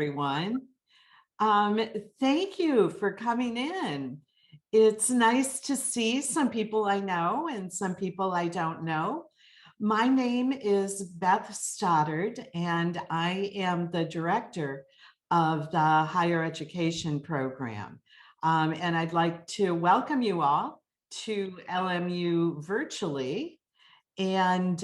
everyone. Thank you for coming in. It's nice to see some people I know and some people I don't know. My name is Beth Stoddard, and I am the director of the Higher Education Program. And I'd like to welcome you all to LMU virtually. And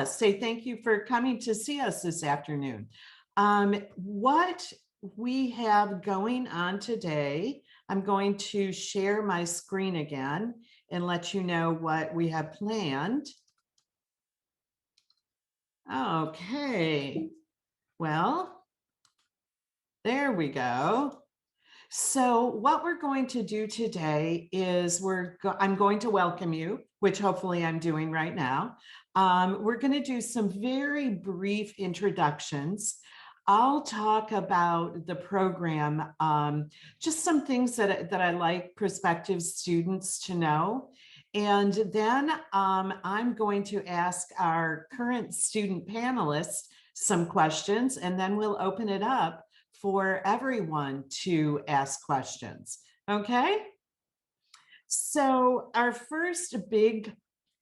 say thank you for coming to see us this afternoon. What we have going on today, I'm going to share my screen again and let you know what we have planned. Okay, well, there we go. So what we're going to do today is I'm going to welcome you, which hopefully I'm doing right now. We're going to do some very brief introductions. I'll talk about the program, just some things that I like prospective students to know. And then I'm going to ask our current student panelists some questions, and then we'll open it up for everyone to ask questions. Okay? So our first big,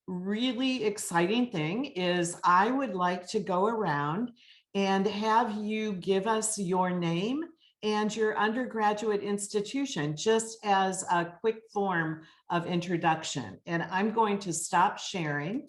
really exciting thing is I would like to go around and have you give us your name and your undergraduate institution, just as a quick form of introduction. And I'm going to stop sharing.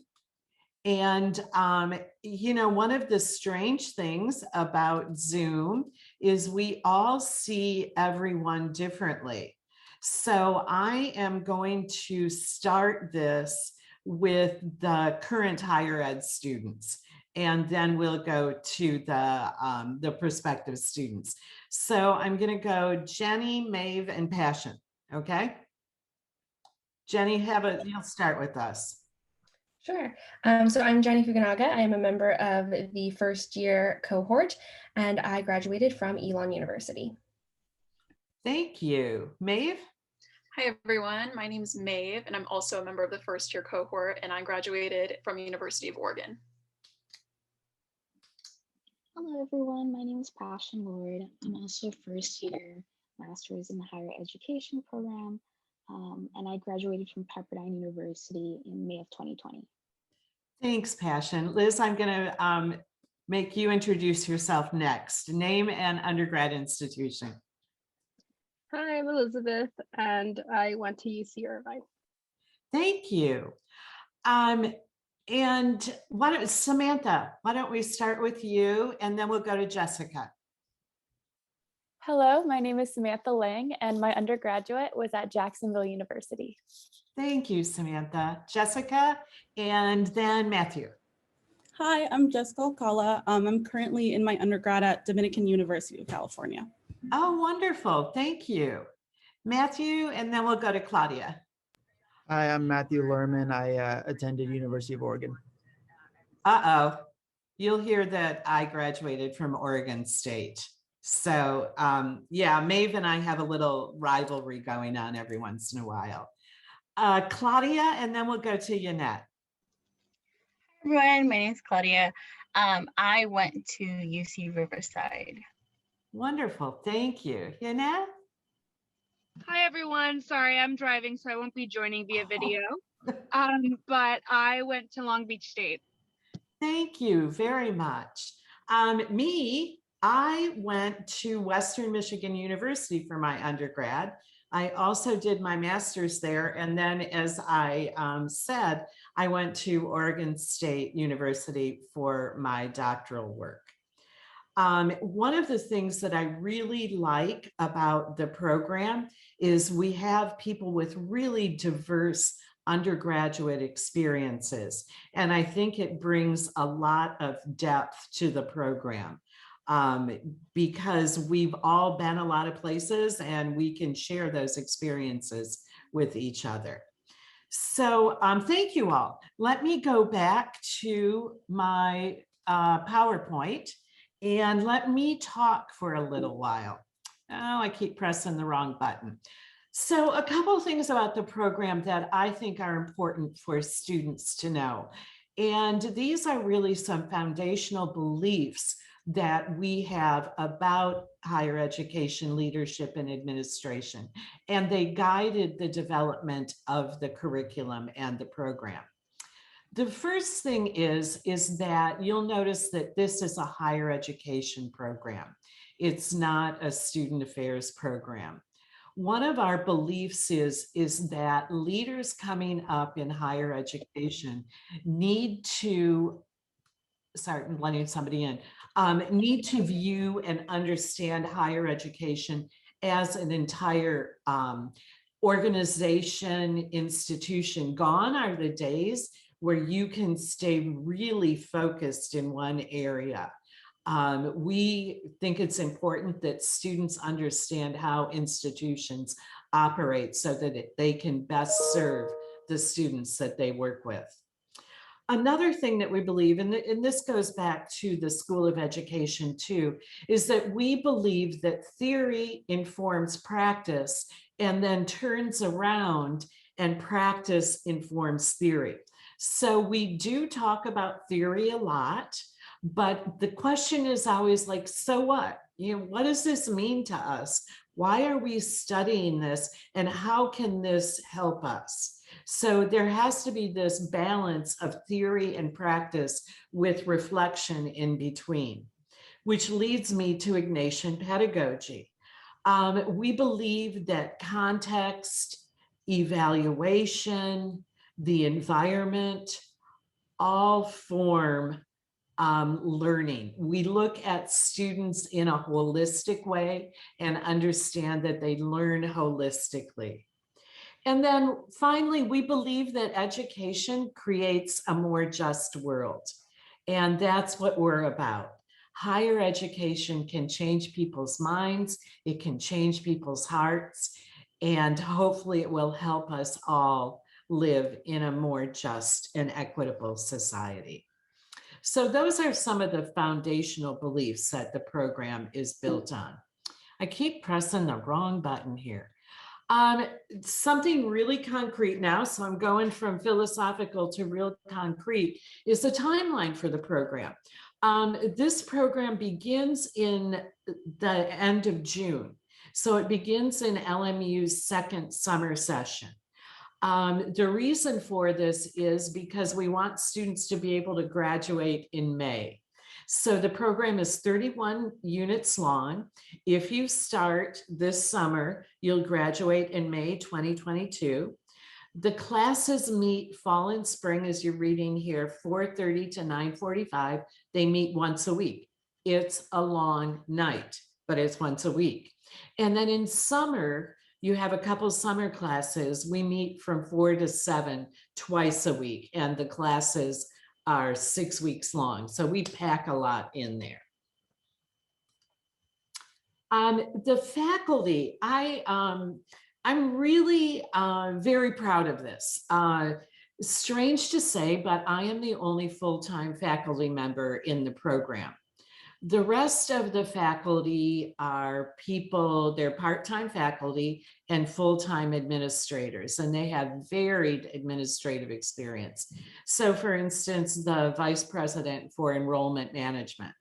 And, one of the strange things about Zoom is we all see everyone differently. So I am going to start this with the current higher ed students, and then we'll go to the prospective students. So I'm going to go Jenny, Maeve, and Passion. Okay. Jenny, you'll start with us. Sure. So I'm Jenny Fukunaga. I am a member of the first year cohort, and I graduated from Elon University. Thank you. Maeve? Hi, everyone. My name is Maeve, and I'm also a member of the first year cohort, and I graduated from University of Oregon. Hello, everyone. My name is Passion Lord. I'm also first year master's in the higher education program. And I graduated from Pepperdine University in May of 2020. Thanks, Passion. Liz, I'm going to make you introduce yourself next. Name and undergrad institution. Hi, I'm Elizabeth, and I went to UC Irvine. Thank you. And Samantha, why don't we start with you, and then we'll go to Jessica. Hello, my name is Samantha Lang, and my undergraduate was at Jacksonville University. Thank you, Samantha. Jessica, and then Matthew. Hi, I'm Jessica Alcala. I'm currently in my undergrad at Dominican University of California. Oh, wonderful. Thank you. Matthew, and then we'll go to Claudia. Hi, I'm Matthew Lerman. I attended University of Oregon. Uh-oh. You'll hear that I graduated from Oregon State. So Maeve and I have a little rivalry going on every once in a while. Claudia, and then we'll go to Yannette. Everyone, my name is Claudia. I went to UC Riverside. Wonderful, thank you. Yannette? Hi, everyone. Sorry, I'm driving, so I won't be joining via video. But I went to Long Beach State. Thank you very much. I went to Western Michigan University for my undergrad. I also did my master's there. And then, as I said, I went to Oregon State University for my doctoral work. One of the things that I really like about the program is we have people with really diverse undergraduate experiences. And I think it brings a lot of depth to the program. Because we've all been a lot of places and we can share those experiences with each other. So thank you all. Let me go back to my PowerPoint and let me talk for a little while. Oh, I keep pressing the wrong button. So a couple of things about the program that I think are important for students to know. And these are really some foundational beliefs that we have about higher education leadership and administration, and they guided the development of the curriculum and the program. The first thing is that you'll notice that this is a higher education program. It's not a student affairs program. One of our beliefs is that leaders coming up in higher education need to, sorry, I'm letting somebody in, need to view and understand higher education as an entire organization, institution. Gone are the days where you can stay really focused in one area. We think it's important that students understand how institutions operate so that they can best serve the students that they work with. Another thing that we believe, and this goes back to the School of Education too, is that we believe that theory informs practice and then turns around and practice informs theory. So we do talk about theory a lot, but the question is always like, so what? You know, what does this mean to us? Why are we studying this? And how can this help us? So there has to be this balance of theory and practice with reflection in between, which leads me to Ignatian Pedagogy. We believe that context, evaluation, the environment, all form learning. We look at students in a holistic way and understand that they learn holistically. And then finally, we believe that education creates a more just world. And that's what we're about. Higher education can change people's minds, it can change people's hearts, and hopefully it will help us all live in a more just and equitable society. So those are some of the foundational beliefs that the program is built on. I keep pressing the wrong button here. Something really concrete now, so I'm going from philosophical to real concrete, is the timeline for the program. This program begins in the end of June. So it begins in LMU's second summer session. The reason for this is because we want students to be able to graduate in May. So the program is 31 units long. If you start this summer, you'll graduate in May 2022. The classes meet fall and spring, as you're reading here, 4:30 to 9:45. They meet once a week. It's a long night, but it's once a week. And then in summer, you have a couple summer classes. We meet from 4 to 7 twice a week, and the classes are 6 weeks long. So we pack a lot in there. The faculty, I'm really very proud of this. Strange to say, but I am the only full-time faculty member in the program. The rest of the faculty are people, they're part-time faculty and full-time administrators, and they have varied administrative experience. So for instance, the vice president for enrollment management,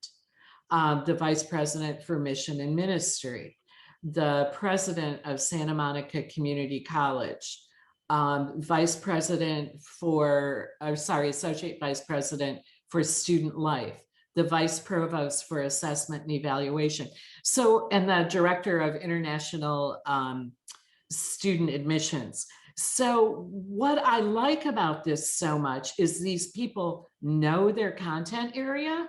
the vice president for mission and ministry, the president of Santa Monica Community College, vice president for, associate vice president for student life, the vice provost for assessment and evaluation. So, and the director of international student admissions. So what I like about this so much is these people know their content area,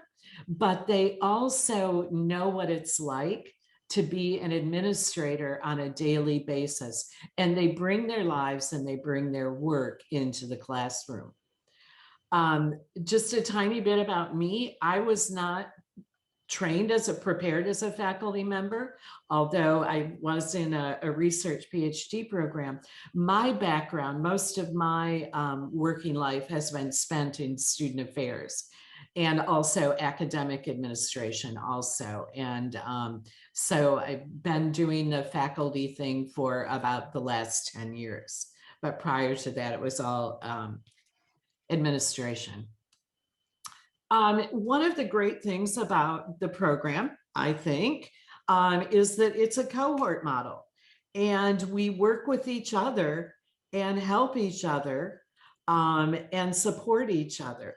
but they also know what it's like to be an administrator on a daily basis. And they bring their lives and they bring their work into the classroom. Just a tiny bit about me. I was not trained prepared as a faculty member, although I was in a research PhD program. My background, most of my working life has been spent in student affairs and also academic administration also. And so I've been doing the faculty thing for about the last 10 years. But prior to that, it was all administration. One of the great things about the program, I think, is that it's a cohort model, and we work with each other and help each other and support each other.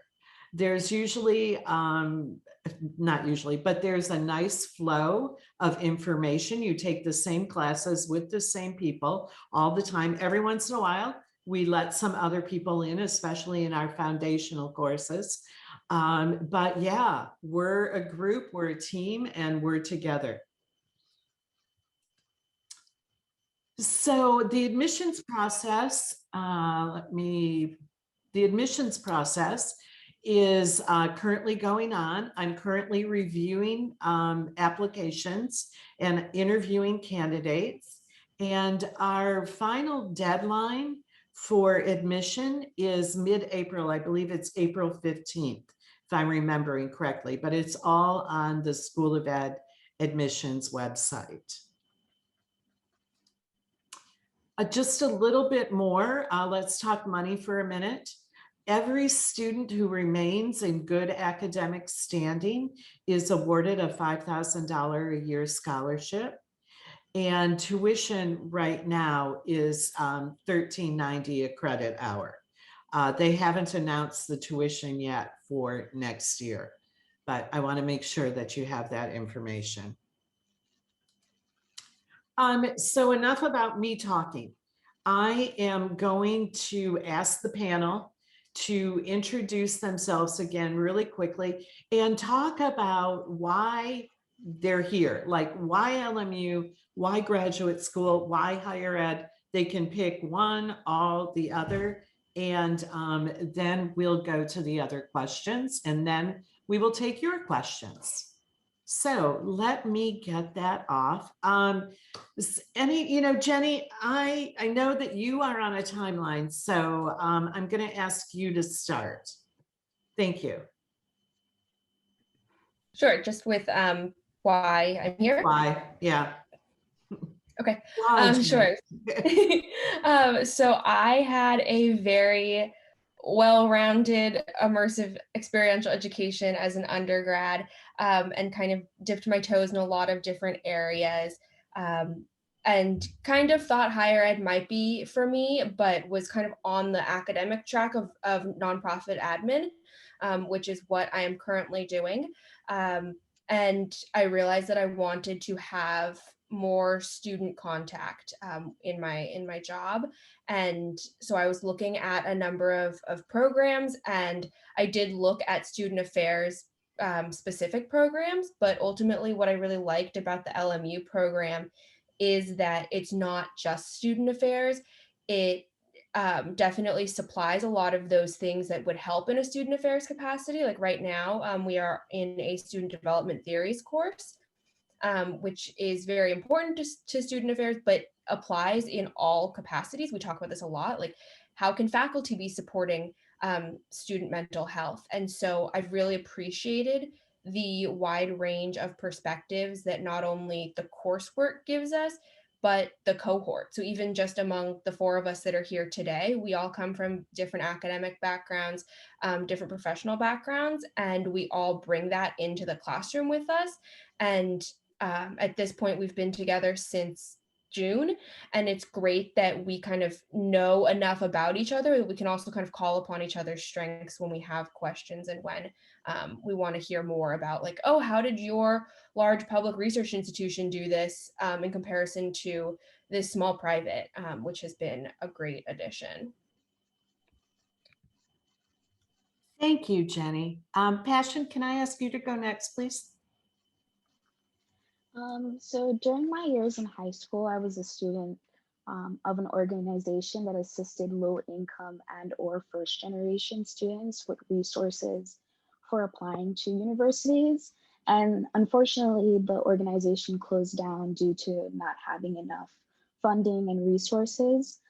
There's usually, not usually, but there's a nice flow of information. You take the same classes with the same people all the time. Every once in a while, we let some other people in, especially in our foundational courses. But yeah, we're a group, we're a team, and we're together. So the admissions process, the admissions process is currently going on. I'm currently reviewing applications and interviewing candidates. And our final deadline for admission is mid-April. I believe it's April 15th, if I'm remembering correctly, but it's all on the School of Ed admissions website. Just a little bit more, let's talk money for a minute. Every student who remains in good academic standing is awarded a $5,000 a year scholarship. And tuition right now is $13.90 a credit hour. They haven't announced the tuition yet for next year, but I want to make sure that you have that information. So enough about me talking. I am going to ask the panel to introduce themselves again really quickly and talk about why they're here, like why LMU, why graduate school, why higher ed. They can pick one, all, the other, and then we'll go to the other questions, and then we will take your questions. So let me get that off. Jenny, I know that you are on a timeline, so I'm going to ask you to start. Thank you. Sure, just with why I'm here. Why, yeah. Okay, sure. So I had a very well-rounded, immersive, experiential education as an undergrad, and kind of dipped my toes in a lot of different areas, and kind of thought higher ed might be for me, but was kind of on the academic track of nonprofit admin, which is what I am currently doing. And I realized that I wanted to have more student contact in my job. And so I was looking at a number of programs, and I did look at student affairs specific programs, but ultimately what I really liked about the LMU program is that it's not just student affairs. It definitely supplies a lot of those things that would help in a student affairs capacity. Like right now, we are in a student development theories course, which is very important to student affairs, but applies in all capacities. We talk about this a lot, like how can faculty be supporting student mental health? And so I've really appreciated the wide range of perspectives that not only the coursework gives us, but the cohort. So even just among the four of us that are here today, we all come from different academic backgrounds, different professional backgrounds, and we all bring that into the classroom with us. And at this point, we've been together since June, and it's great that we kind of know enough about each other that we can also kind of call upon each other's strengths when we have questions, and when we want to hear more about, like, oh, how did your large public research institution do this in comparison to this small private, which has been a great addition. Thank you, Jenny. Passion, can I ask you to go next, please? So during my years in high school, I was a student of an organization that assisted low-income and or first-generation students with resources for applying to universities. And unfortunately, the organization closed down due to not having enough funding and resources.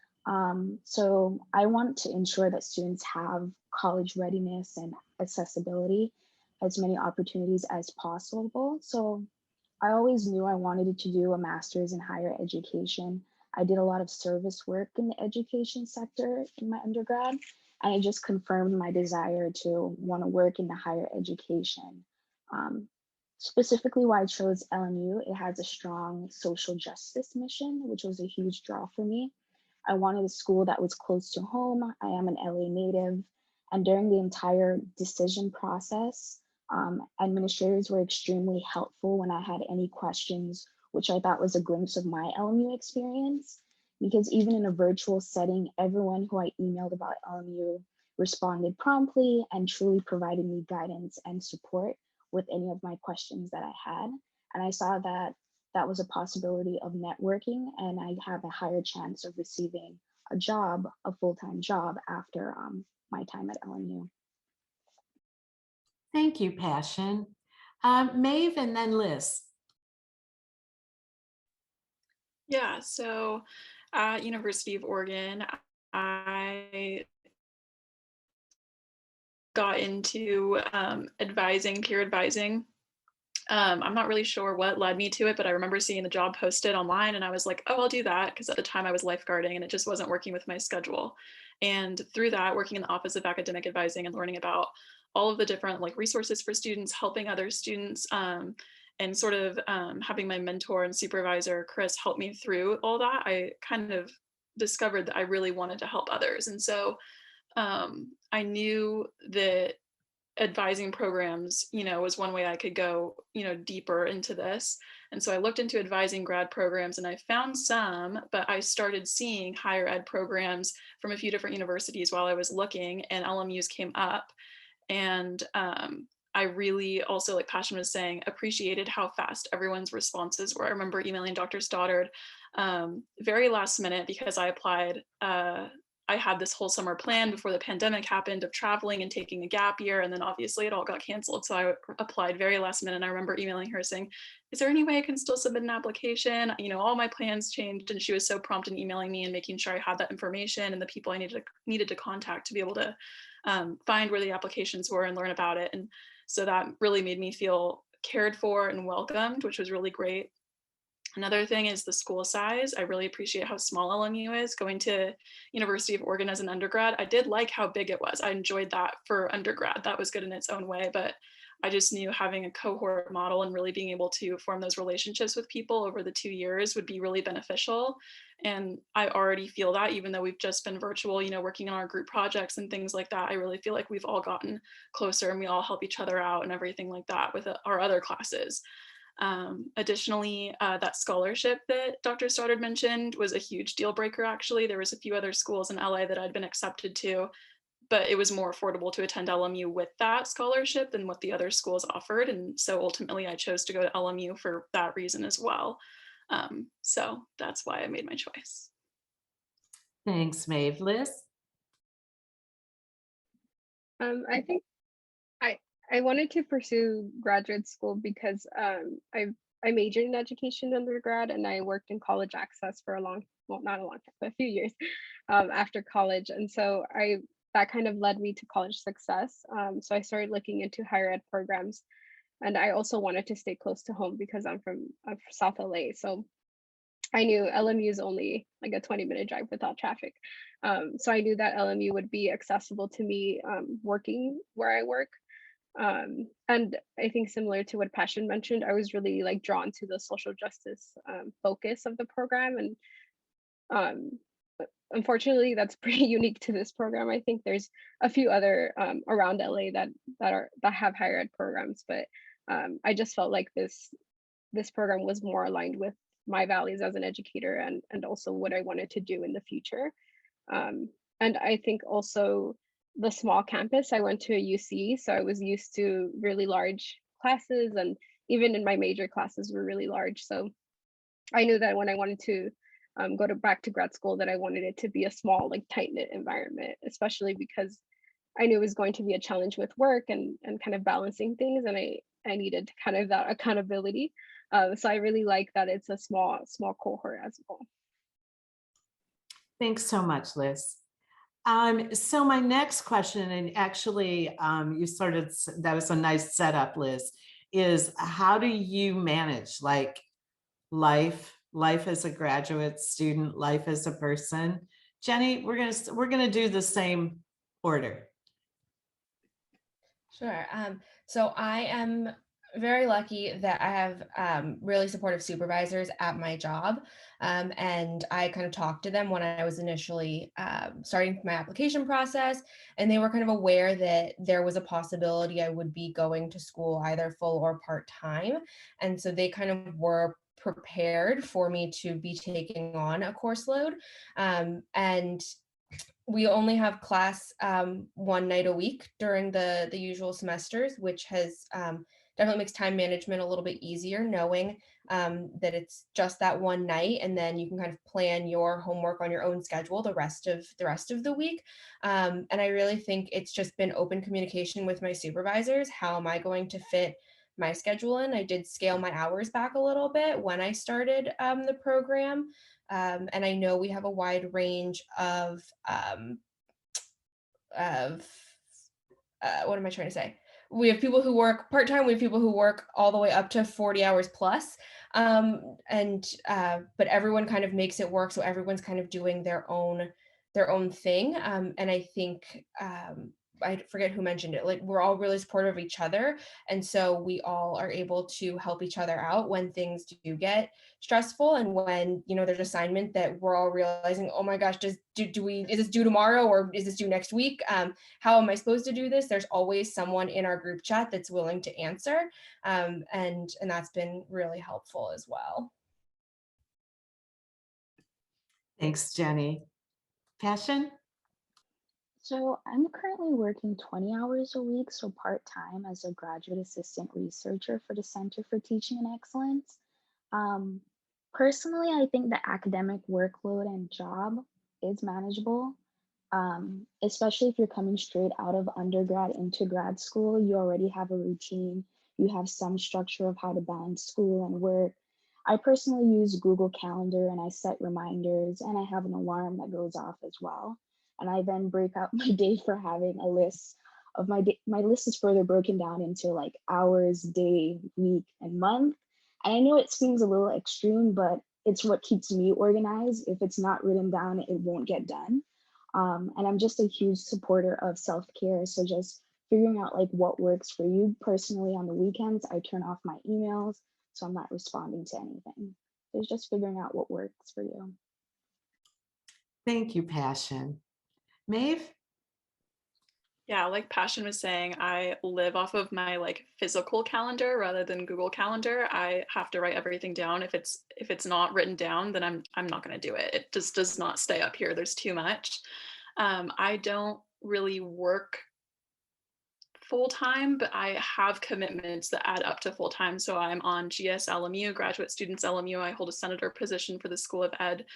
So I want to ensure that students have college readiness and accessibility, as many opportunities as possible. So I always knew I wanted to do a master's in higher education. I did a lot of service work in the education sector in my undergrad, and it just confirmed my desire to want to work in the higher education. Specifically why I chose LMU, it has a strong social justice mission, which was a huge draw for me. I wanted a school that was close to home. I am an LA native, and during the entire decision process, administrators were extremely helpful when I had any questions, which I thought was a glimpse of my LMU experience. Because even in a virtual setting, everyone who I emailed about LMU responded promptly and truly provided me guidance and support with any of my questions that I had. And I saw that that was a possibility of networking, and I have a higher chance of receiving a job, a full-time job after my time at LMU. Thank you, Passion. Maeve and then Liz. Yeah, so at University of Oregon, I got into advising, peer advising. I'm not really sure what led me to it, but I remember seeing the job posted online and I was like, oh, I'll do that, because at the time I was lifeguarding and it just wasn't working with my schedule. And through that, working in the Office of Academic Advising and learning about all of the different like resources for students, helping other students, and sort of having my mentor and supervisor, Chris, help me through all that, I kind of discovered that I really wanted to help others. And so I knew that advising programs, was one way I could go, deeper into this. And so I looked into advising grad programs and I found some, but I started seeing higher ed programs from a few different universities while I was looking, and LMU's came up. And I really also, like Passion was saying, appreciated how fast everyone's responses were. I remember emailing Dr. Stoddard very last minute because I applied. I had this whole summer plan before the pandemic happened of traveling and taking a gap year. And then obviously it all got canceled. So I applied very last minute. And I remember emailing her saying, is there any way I can still submit an application? All my plans changed. And she was so prompt in emailing me and making sure I had that information and the people I needed to contact to be able to find where the applications were and learn about it. And so that really made me feel cared for and welcomed, which was really great. Another thing is the school size. I really appreciate how small LMU is. Going to University of Oregon as an undergrad, I did like how big it was. I enjoyed that for undergrad. That was good in its own way, but I just knew having a cohort model and really being able to form those relationships with people over the 2 years would be really beneficial. And I already feel that, even though we've just been virtual, working on our group projects and things like that, I really feel like we've all gotten closer and we all help each other out and everything like that with our other classes. Additionally, that scholarship that Dr. Stoddard mentioned was a huge deal breaker. Actually, there was a few other schools in LA that I'd been accepted to, but it was more affordable to attend LMU with that scholarship than what the other schools offered. And so ultimately I chose to go to LMU for that reason as well. So that's why I made my choice. Thanks, Maeve. Liz? I think I wanted to pursue graduate school because I majored in education undergrad and I worked in college access for not a long time, but a few years after college. And so that kind of led me to college success. So I started looking into higher ed programs, and I also wanted to stay close to home because I'm from South LA. So I knew LMU is only like a 20-minute drive without traffic. So I knew that LMU would be accessible to me working where I work. And I think similar to what Passion mentioned, I was really like drawn to the social justice focus of the program. And unfortunately, that's pretty unique to this program. I think there's a few other around LA that have higher ed programs, but I just felt like this program was more aligned with my values as an educator and also what I wanted to do in the future. And I think also the small campus, I went to a UC, so I was used to really large classes, and even in my major classes were really large. So I knew that when I wanted to go back to grad school, that I wanted it to be a small, like tight-knit environment, especially because I knew it was going to be a challenge with work and kind of balancing things, and I needed kind of that accountability. So I really like that it's a small cohort as well. Thanks so much, Liz. So my next question, and actually that was a nice setup, Liz, is how do you manage like life as a graduate student, life as a person? Jenny, we're gonna do the same order. Sure. So I am very lucky that I have really supportive supervisors at my job. And I kind of talked to them when I was initially starting my application process, and they were kind of aware that there was a possibility I would be going to school either full or part-time. And so they kind of were prepared for me to be taking on a course load. And we only have class one night a week during the usual semesters, which has definitely makes time management a little bit easier, knowing that it's just that one night, and then you can kind of plan your homework on your own schedule the rest of the week. And I really think it's just been open communication with my supervisors. How am I going to fit my schedule in? I did scale my hours back a little bit when I started the program. And I know we have a wide range of what am I trying to say? We have people who work part-time, we have people who work all the way up to 40 hours plus. But everyone kind of makes it work. So everyone's kind of doing their own thing. And I think I forget who mentioned it, like we're all really supportive of each other. And so we all are able to help each other out when things do get stressful, and when, you know, there's assignment that we're all realizing, oh my gosh, is this due tomorrow, or is this due next week? How am I supposed to do this? There's always someone in our group chat that's willing to answer. And that's been really helpful as well. Thanks, Jenny. Passion? So I'm currently working 20 hours a week, so part-time, as a graduate assistant researcher for the Center for Teaching and Excellence. Personally, I think the academic workload and job is manageable, especially if you're coming straight out of undergrad into grad school. You already have a routine, you have some structure of how to balance school and work. I personally use Google Calendar, and I set reminders, and I have an alarm that goes off as well. And I then break out my day for having a list of my day. My list is further broken down into like hours, day, week, and month. And I know it seems a little extreme, but it's what keeps me organized. If it's not written down, it won't get done. And I'm just a huge supporter of self-care. So just figuring out like what works for you personally. On the weekends, I turn off my emails, so I'm not responding to anything. So it's just figuring out what works for you. Thank you, Passion. Maeve? Yeah, like Passion was saying, I live off of my like physical calendar rather than Google Calendar. I have to write everything down. If it's not written down, then I'm not going to do it. It just does not stay up here. There's too much. I don't really work full time, but I have commitments that add up to full time. So I'm on GS LMU, Graduate Students LMU. I hold a senator position for the School of Ed.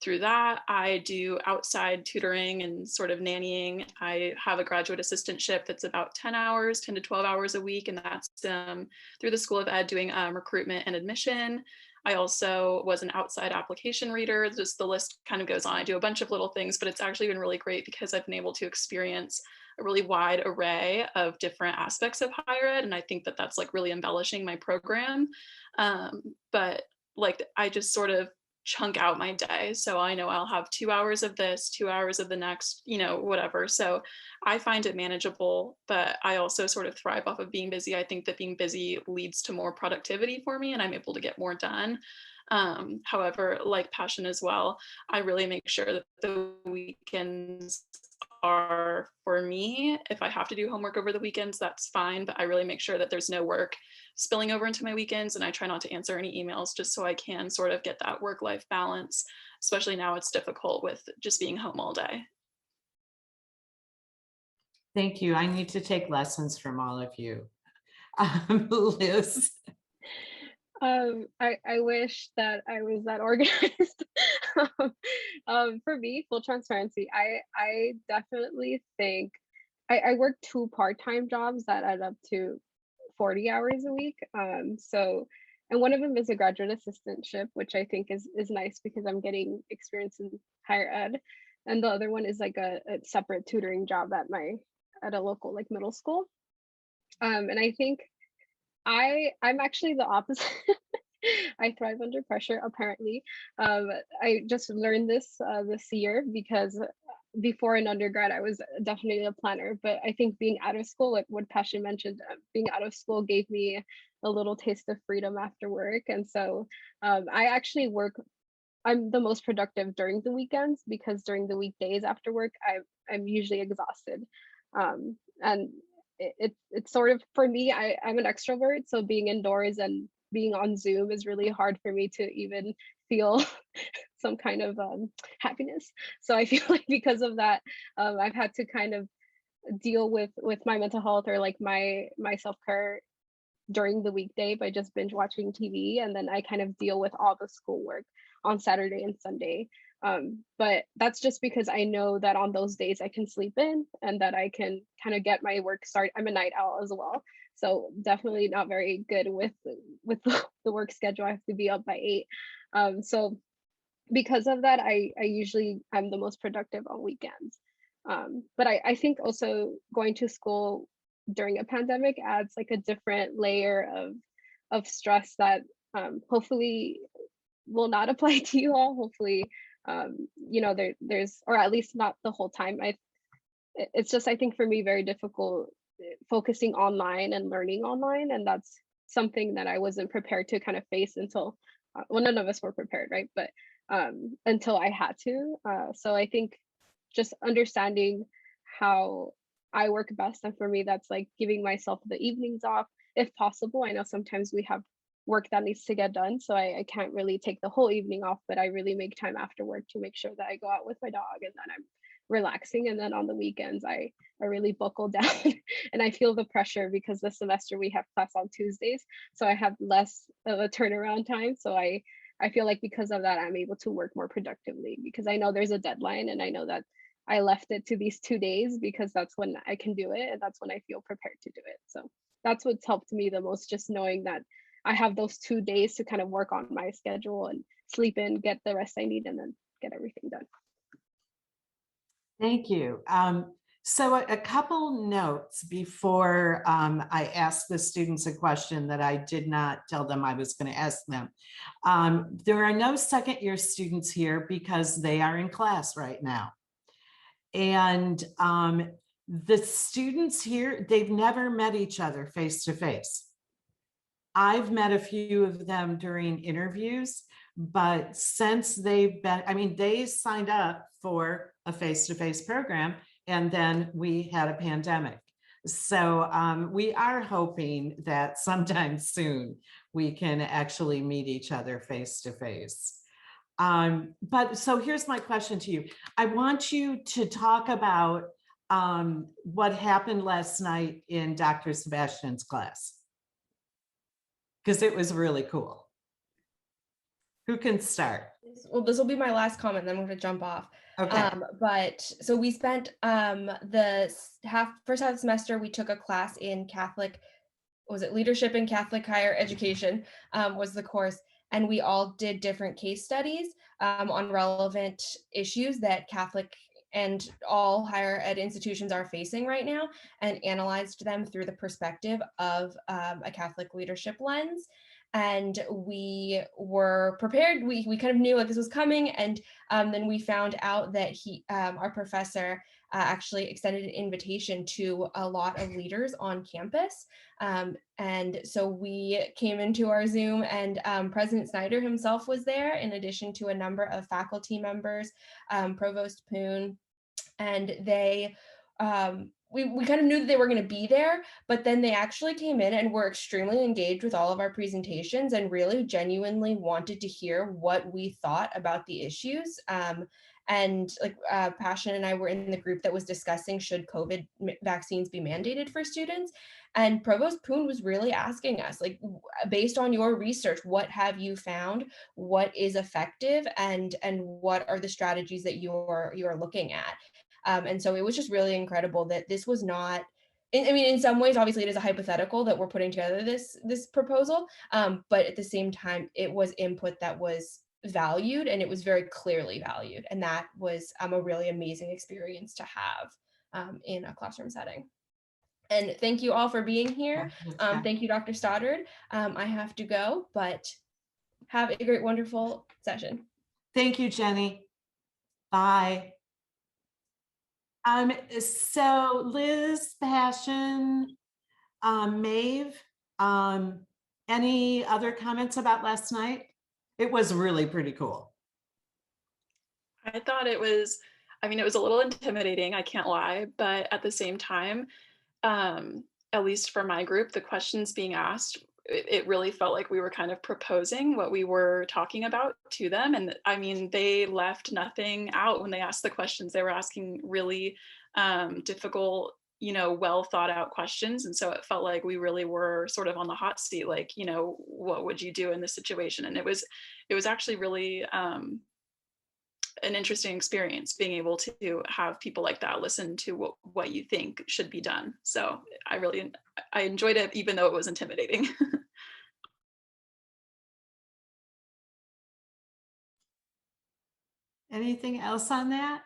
Through that, I do outside tutoring and sort of nannying. I have a graduate assistantship that's about 10 to 12 hours a week, and that's through the School of Ed doing recruitment and admission. I also was an outside application reader. Just the list kind of goes on. I do a bunch of little things, but it's actually been really great because I've been able to experience a really wide array of different aspects of higher ed. And I think that that's like really embellishing my program. But like I just sort of chunk out my day. So I know I'll have 2 hours of this, 2 hours of the next, you know, whatever. So I find it manageable, but I also sort of thrive off of being busy. I think that being busy leads to more productivity for me, and I'm able to get more done. However, like Passion as well, I really make sure that the weekends are for me. If I have to do homework over the weekends, that's fine, but I really make sure that there's no work spilling over into my weekends, and I try not to answer any emails just so I can sort of get that work-life balance, especially now it's difficult with just being home all day. Thank you. I need to take lessons from all of you. Liz? I wish that I was that organized. For me, full transparency, I definitely think I work 2 part-time jobs that add up to 40 hours a week. And one of them is a graduate assistantship, which I think is nice because I'm getting experience in higher ed. And the other one is like a separate tutoring job at a local like middle school. And I think I'm actually the opposite. I thrive under pressure, apparently. I just learned this this year because before an undergrad, I was definitely a planner, but I think being out of school, like what Passion mentioned, being out of school gave me a little taste of freedom after work. And so I actually I'm the most productive during the weekends, because during the weekdays after work, I'm usually exhausted. And it's sort of, for me, I'm an extrovert, so being indoors and being on Zoom is really hard for me to even feel some kind of happiness. So I feel like because of that, I've had to kind of deal with my mental health, or like my self-care during the weekday, by just binge watching TV, and then I kind of deal with all the schoolwork on Saturday and Sunday. But that's just because I know that on those days I can sleep in, and that I can kind of get my work started. I'm a night owl as well, so definitely not very good with the work schedule. I have to be up by 8. So because of that, I'm the most productive on weekends. But I think also going to school during a pandemic adds like a different layer of stress that hopefully will not apply to you all. Hopefully, there's, or at least not the whole time. It's just, I think for me, very difficult focusing online and learning online, and that's something that I wasn't prepared to kind of face until, well, none of us were prepared, right? But until I had to. So I think just understanding how I work best, and for me, that's like giving myself the evenings off if possible. I know sometimes we have work that needs to get done, so I can't really take the whole evening off, but I really make time after work to make sure that I go out with my dog and then I'm relaxing. And then on the weekends, I really buckle down and I feel the pressure, because this semester we have class on Tuesdays, so I have less of a turnaround time. So I feel like because of that, I'm able to work more productively, because I know there's a deadline, and I know that I left it to these 2 days because that's when I can do it, and that's when I feel prepared to do it. So that's what's helped me the most, just knowing that I have those 2 days to kind of work on my schedule and sleep in, get the rest I need, and then get everything done. Thank you. So a couple notes before I ask the students a question that I did not tell them I was going to ask them. There are no second year students here because they are in class right now. And the students here, they've never met each other face to face. I've met a few of them during interviews, but since they've been, I mean, they signed up for a face-to-face program, and then we had a pandemic. So we are hoping that sometime soon we can actually meet each other face-to-face. But so here's my question to you. I want you to talk about what happened last night in Dr. Sebastian's class, because it was really cool. Who can start? Well, this will be my last comment, then I'm going to jump off. Okay. But so we spent the first half of the semester, we took a class in Catholic, was it Leadership in Catholic Higher Education was the course. And we all did different case studies on relevant issues that Catholic and all higher ed institutions are facing right now, and analyzed them through the perspective of a Catholic leadership lens. And we were prepared. We kind of knew like this was coming, and then we found out that our professor actually extended an invitation to a lot of leaders on campus. And so we came into our Zoom, and President Snyder himself was there, in addition to a number of faculty members, Provost Poon, and they we kind of knew that they were going to be there, but then they actually came in and were extremely engaged with all of our presentations, and really genuinely wanted to hear what we thought about the issues. And like Passion and I were in the group that was discussing, should COVID vaccines be mandated for students? And Provost Poon was really asking us, like, based on your research, what have you found? What is effective? And what are the strategies that you're looking at? And so it was just really incredible that this was not, I mean, in some ways, obviously it is a hypothetical that we're putting together this proposal, but at the same time, it was input that was valued, and it was very clearly valued. And that was a really amazing experience to have in a classroom setting. And thank you all for being here. Thank you, Dr. Stoddard. I have to go, but have a great, wonderful session. Thank you, Jenny. Bye. So Liz, Passion, Maeve, any other comments about last night? It was really pretty cool. I thought it was, I mean, it was a little intimidating, I can't lie, but at the same time, at least for my group, the questions being asked, it really felt like we were kind of proposing what we were talking about to them. And I mean, they left nothing out when they asked the questions. They were asking really difficult, well thought out questions. And so it felt like we really were sort of on the hot seat, like, what would you do in this situation? And it was actually really an interesting experience being able to have people like that listen to what you think should be done. So I enjoyed it, even though it was intimidating. Anything else on that?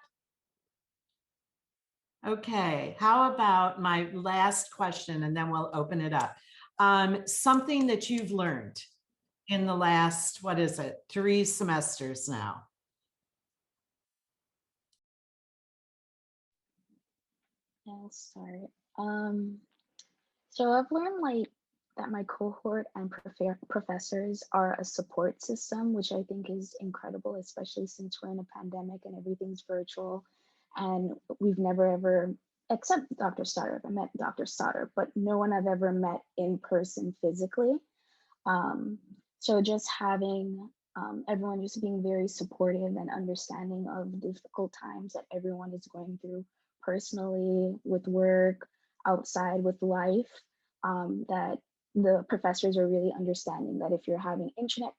Okay, how about my last question, and then we'll open it up. Something that you've learned in the last, 3 semesters now? I'll start. So I've learned that my cohort and professors are a support system, which I think is incredible, especially since we're in a pandemic and everything's virtual. And we've never ever, except Dr. Stoddard, I met Dr. Stoddard, but no one I've ever met in person physically. So just having everyone just being very supportive and understanding of difficult times that everyone is going through personally, with work, outside, with life, that the professors are really understanding that if you're having internet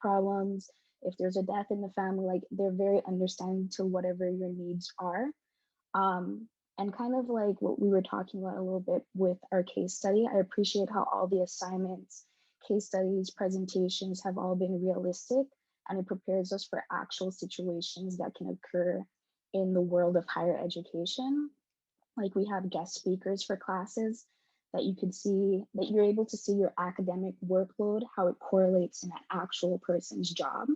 problems, if there's a death in the family, like they're very understanding to whatever your needs are. And kind of like what we were talking about a little bit with our case study, I appreciate how all the assignments, case studies, presentations have all been realistic, and it prepares us for actual situations that can occur in the world of higher education. Like we have guest speakers for classes that you could see, that you're able to see your academic workload, how it correlates in an actual person's job.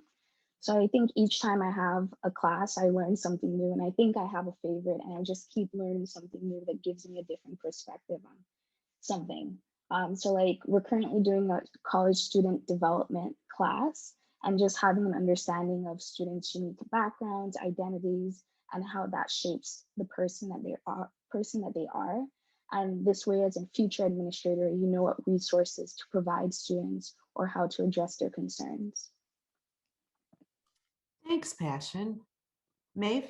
So I think each time I have a class, I learn something new, and I think I have a favorite, and I just keep learning something new that gives me a different perspective on something. So like we're currently doing a college student development class, and just having an understanding of students' unique backgrounds, identities, and how that shapes the person that they are. And this way, as a future administrator, you know what resources to provide students or how to address their concerns. Thanks, Passion. Maeve?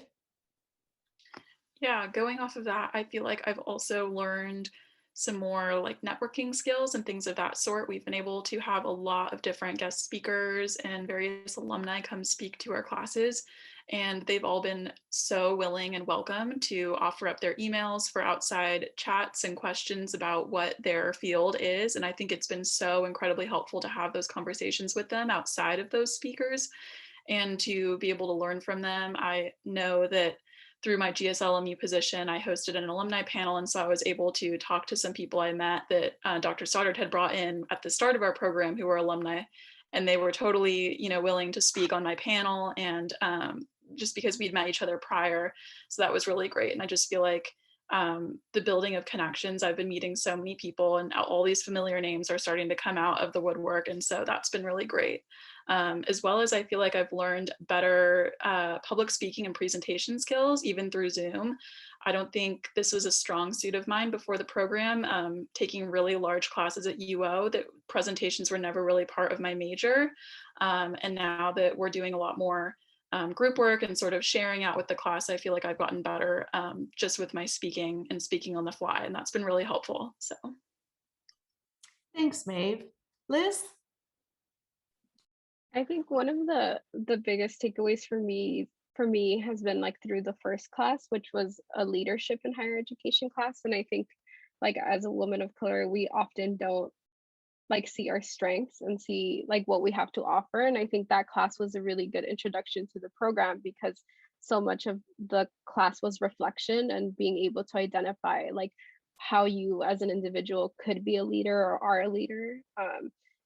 Yeah, going off of that, I feel like I've also learned some more like networking skills and things of that sort. We've been able to have a lot of different guest speakers and various alumni come speak to our classes, and they've all been so willing and welcome to offer up their emails for outside chats and questions about what their field is. And I think it's been so incredibly helpful to have those conversations with them outside of those speakers and to be able to learn from them. I know that through my GSLMU position, I hosted an alumni panel, and so I was able to talk to some people I met that Dr. Stoddard had brought in at the start of our program who were alumni, and they were totally, willing to speak on my panel, and just because we'd met each other prior. So that was really great. And I just feel like the building of connections, I've been meeting so many people, and all these familiar names are starting to come out of the woodwork, and so that's been really great. As well as I feel like I've learned better public speaking and presentation skills, even through Zoom. I don't think this was a strong suit of mine before the program. Taking really large classes at UO, that presentations were never really part of my major. And now that we're doing a lot more group work and sort of sharing out with the class, I feel like I've gotten better just with my speaking and speaking on the fly, and that's been really helpful. So thanks, Maeve. Liz? I think one of the biggest takeaways for me has been like through the first class, which was a leadership in higher education class. And I think like as a woman of color, we often don't like see our strengths and see like what we have to offer. And I think that class was a really good introduction to the program, because so much of the class was reflection and being able to identify like how you as an individual could be a leader or are a leader.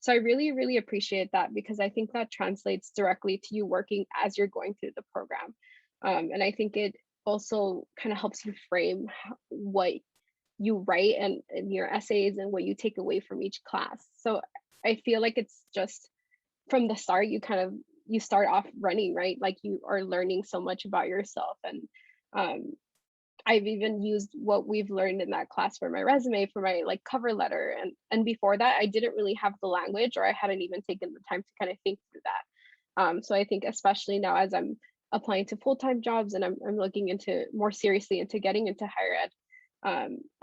So I really, really appreciate that, because I think that translates directly to you working as you're going through the program. And I think it also kind of helps you frame what you write and your essays and what you take away from each class. So I feel like it's just from the start, you start off running, right? Like you are learning so much about yourself. And I've even used what we've learned in that class for my resume, for my like cover letter. And before that, I didn't really have the language, or I hadn't even taken the time to kind of think through that. So I think especially now as I'm applying to full-time jobs and I'm looking into more seriously into getting into higher ed,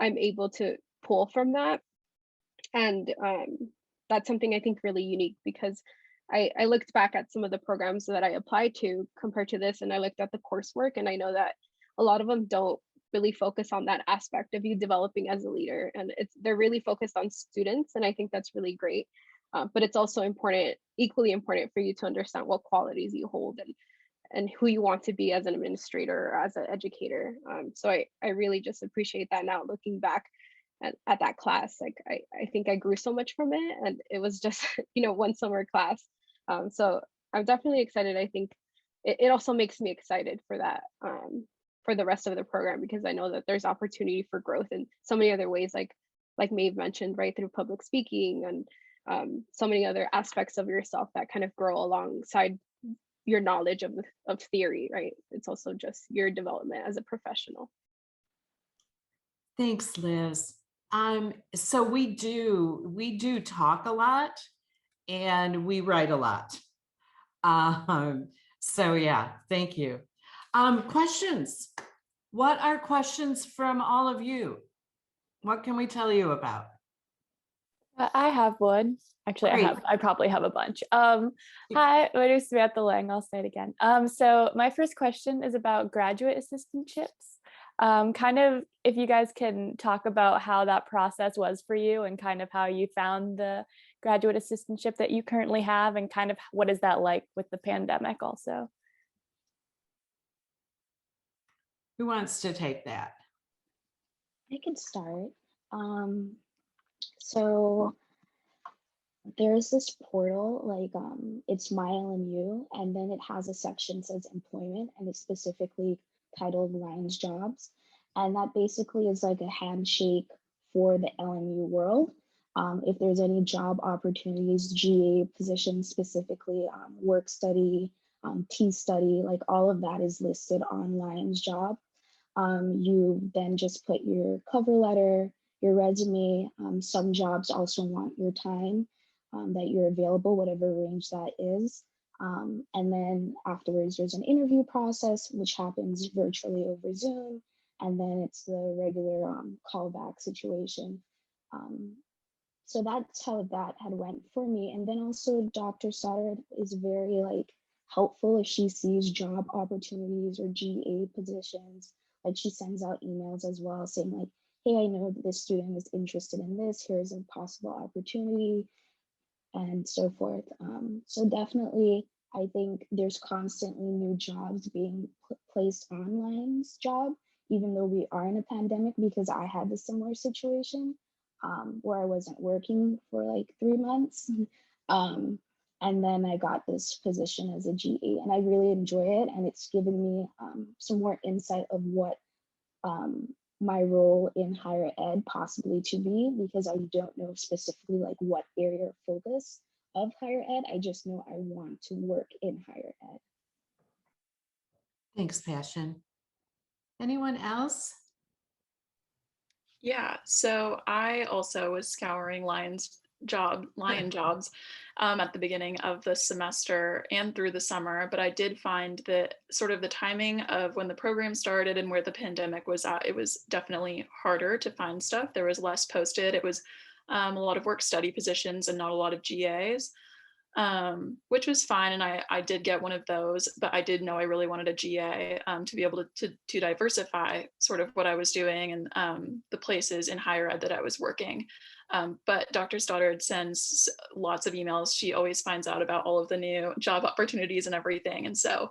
I'm able to pull from that. And that's something I think really unique, because I looked back at some of the programs that I applied to compared to this, and I looked at the coursework, and I know that a lot of them don't really focus on that aspect of you developing as a leader, and they're really focused on students, and I think that's really great. But it's also important, equally important, for you to understand what qualities you hold and who you want to be as an administrator or as an educator. So I really just appreciate that now, looking back at that class. Like I think I grew so much from it, and it was just one summer class. So I'm definitely excited. I think it also makes me excited for that, for the rest of the program, because I know that there's opportunity for growth in so many other ways, like Maeve mentioned, right, through public speaking and so many other aspects of yourself that kind of grow alongside your knowledge of theory, right? It's also just your development as a professional. Thanks, Liz. So we do talk a lot and we write a lot. So yeah, thank you. Questions. What are questions from all of you? What can we tell you about? I have one. Actually, I probably have a bunch. Hi, my name is Samantha Lang. I'll say it again. So my first question is about graduate assistantships. Kind of if you guys can talk about how that process was for you and kind of how you found the graduate assistantship that you currently have, and kind of what is that like with the pandemic also? Who wants to take that? I can start. So there's this portal, like it's My LMU, and then it has a section that says employment, and it's specifically titled Lions Jobs. And that basically is like a handshake for the LMU world. If there's any job opportunities, GA positions specifically, work study, T study, like all of that is listed on Lions Job. You then just put your cover letter, your resume. Some jobs also want your time that you're available, whatever range that is. And then afterwards, there's an interview process, which happens virtually over Zoom. And then it's the regular callback situation. So that's how that had went for me. And then also Dr. Stoddard is very like helpful if she sees job opportunities or GA positions. Like she sends out emails as well saying like, hey, I know that this student is interested in this, here's a possible opportunity, and so forth. So definitely, I think there's constantly new jobs being placed on Lions Job, even though we are in a pandemic, because I had a similar situation where I wasn't working for like 3 months. And then I got this position as a GA, and I really enjoy it. And it's given me some more insight of what my role in higher ed possibly to be, because I don't know specifically like what area of focus of higher ed. I just know I want to work in higher ed. Thanks, Passion. Anyone else? Yeah, so I also was scouring Lion jobs at the beginning of the semester and through the summer, but I did find that sort of the timing of when the program started and where the pandemic was at, it was definitely harder to find stuff. There was less posted. It was a lot of work study positions and not a lot of GAs. Which was fine. And I did get one of those, but I did know I really wanted a GA to be able to diversify sort of what I was doing and the places in higher ed that I was working. But Dr. Stoddard sends lots of emails. She always finds out about all of the new job opportunities and everything. And so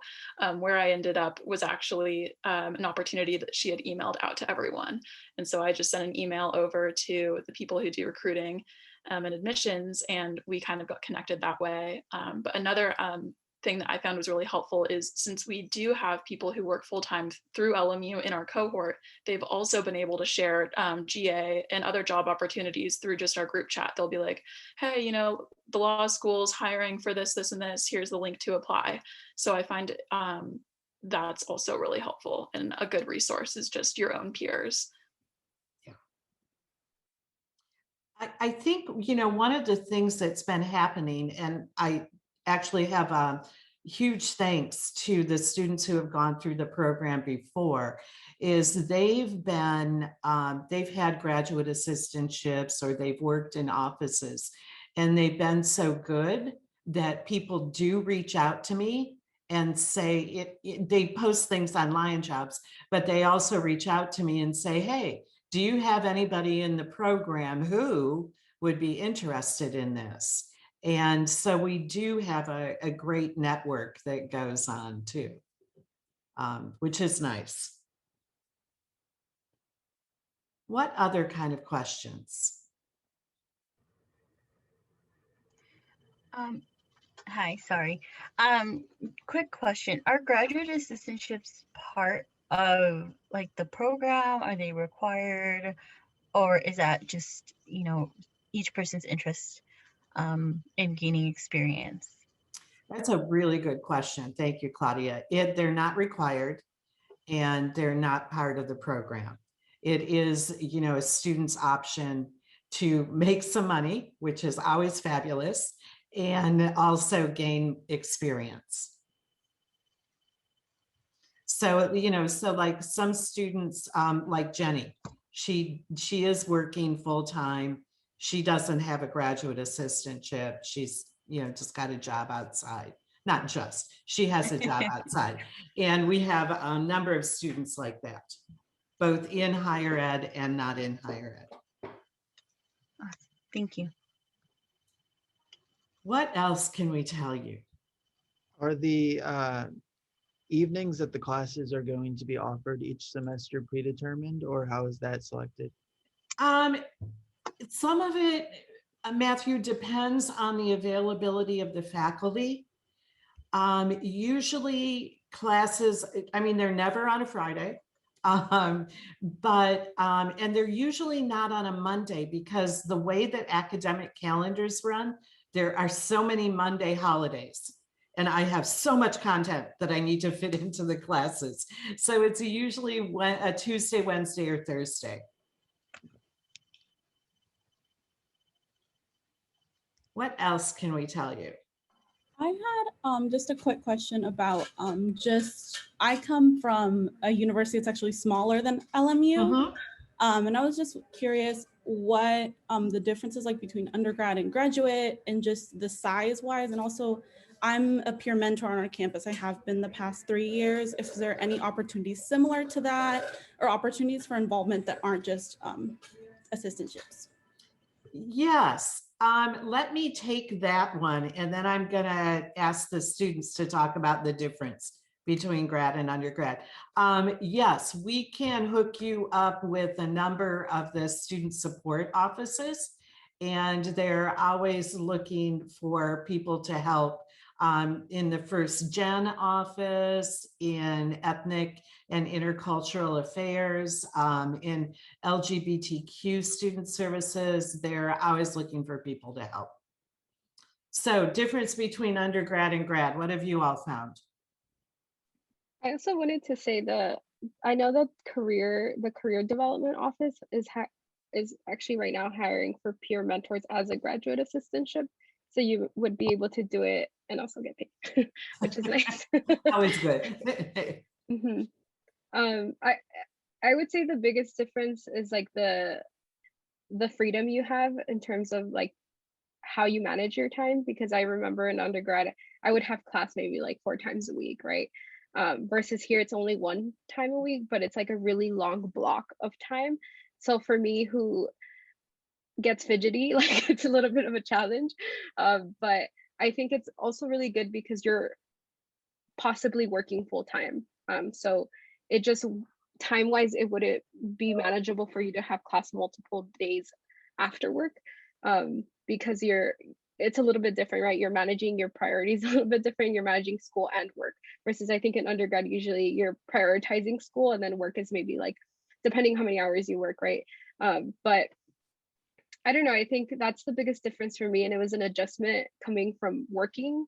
where I ended up was actually an opportunity that she had emailed out to everyone. And so I just sent an email over to the people who do recruiting and admissions, and we kind of got connected that way. But another thing that I found was really helpful is, since we do have people who work full-time through LMU in our cohort, they've also been able to share GA and other job opportunities through just our group chat. They'll be like, hey, you know, the law school's hiring for this, this, and this, here's the link to apply. So I find that's also really helpful, and a good resource is just your own peers. I think, you know, one of the things that's been happening, and I actually have a huge thanks to the students who have gone through the program before, is they've had graduate assistantships, or they've worked in offices, and they've been so good that people do reach out to me and say they post things on Lion Jobs, but they also reach out to me and say, hey, do you have anybody in the program who would be interested in this? And so we do have a great network that goes on too, which is nice. What other kind of questions? Hi, sorry. Quick question. Are graduate assistantships part of like the program? Are they required? Or is that just, you know, each person's interest in gaining experience? That's a really good question. Thank you, Claudia. They're not required, and they're not part of the program. It is, you know, a student's option to make some money, which is always fabulous, and also gain experience. So, you know, so like some students, like Jenny, she is working full-time. She doesn't have a graduate assistantship. She's, you know, just got a job outside. Not just, she has a job outside. And we have a number of students like that, both in higher ed and not in higher ed. Thank you. What else can we tell you? Are the evenings that the classes are going to be offered each semester predetermined, or how is that selected? Some of it, Matthew, depends on the availability of the faculty. Usually classes, I mean, they're never on a Friday, and they're usually not on a Monday, because the way that academic calendars run, there are so many Monday holidays, and I have so much content that I need to fit into the classes. So it's usually a Tuesday, Wednesday, or Thursday. What else can we tell you? I had just a quick question about I come from a university that's actually smaller than LMU. And I was just curious what the difference is like between undergrad and graduate, and just the size wise. And also, I'm a peer mentor on our campus. I have been the past 3 years. If there are any opportunities similar to that, or opportunities for involvement that aren't just assistantships. Yes, let me take that one, and then I'm gonna ask the students to talk about the difference between grad and undergrad. Yes, we can hook you up with a number of the student support offices, and they're always looking for people to help in the first gen office, in ethnic and intercultural affairs, in LGBTQ student services. They're always looking for people to help. So, difference between undergrad and grad, what have you all found? I also wanted to say I know that the career development office is actually right now hiring for peer mentors as a graduate assistantship. So you would be able to do it and also get paid, which is nice. Always good. I would say the biggest difference is like the freedom you have in terms of like how you manage your time, because I remember in undergrad I would have class maybe like 4 times a week, right? Versus here it's only 1 time a week, but it's like a really long block of time. So for me, who gets fidgety, like it's a little bit of a challenge, but I think it's also really good because you're possibly working full time. So it just time wise, it wouldn't be manageable for you to have class multiple days after work, because it's a little bit different, right? You're managing your priorities a little bit different. You're managing school and work versus I think in undergrad, usually you're prioritizing school and then work is maybe like, depending how many hours you work, right? But I don't know, I think that's the biggest difference for me. And it was an adjustment coming from working,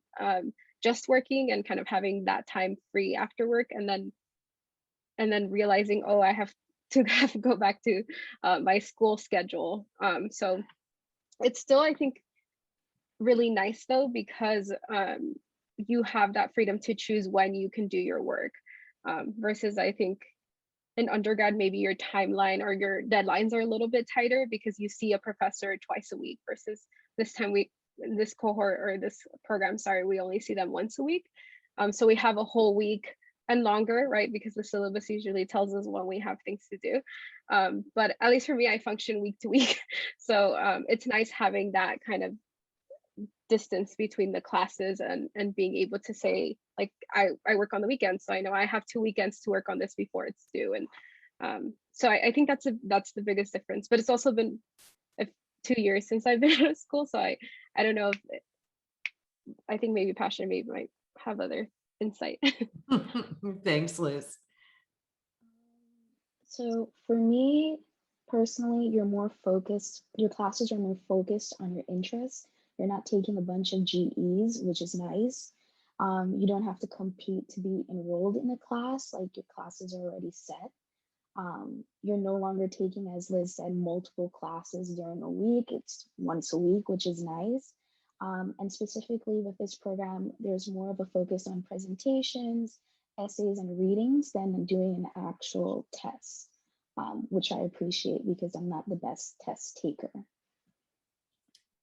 just working and kind of having that time free after work and then realizing, oh, I have to go back to my school schedule. So it's still, I think, really nice though, because you have that freedom to choose when you can do your work versus I think in undergrad, maybe your timeline or your deadlines are a little bit tighter because you see a professor twice a week versus this cohort or this program, sorry, we only see them once a week. So we have a whole week and longer, right? Because the syllabus usually tells us when we have things to do. But at least for me, I function week to week. So it's nice having that kind of distance between the classes and being able to say, like, I work on the weekends, so I know I have 2 weekends to work on this before it's due. And so I think that's the biggest difference. But it's also been 2 years since I've been out of school, so I don't know if I think maybe Passion maybe might have other insight. Thanks, Liz. So for me personally, your classes are more focused on your interests. You're not taking a bunch of GEs, which is nice. You don't have to compete to be enrolled in a class, like your classes are already set. You're no longer taking, as Liz said, multiple classes during a week. It's once a week, which is nice. And specifically with this program, there's more of a focus on presentations, essays, and readings than doing an actual test, which I appreciate because I'm not the best test taker.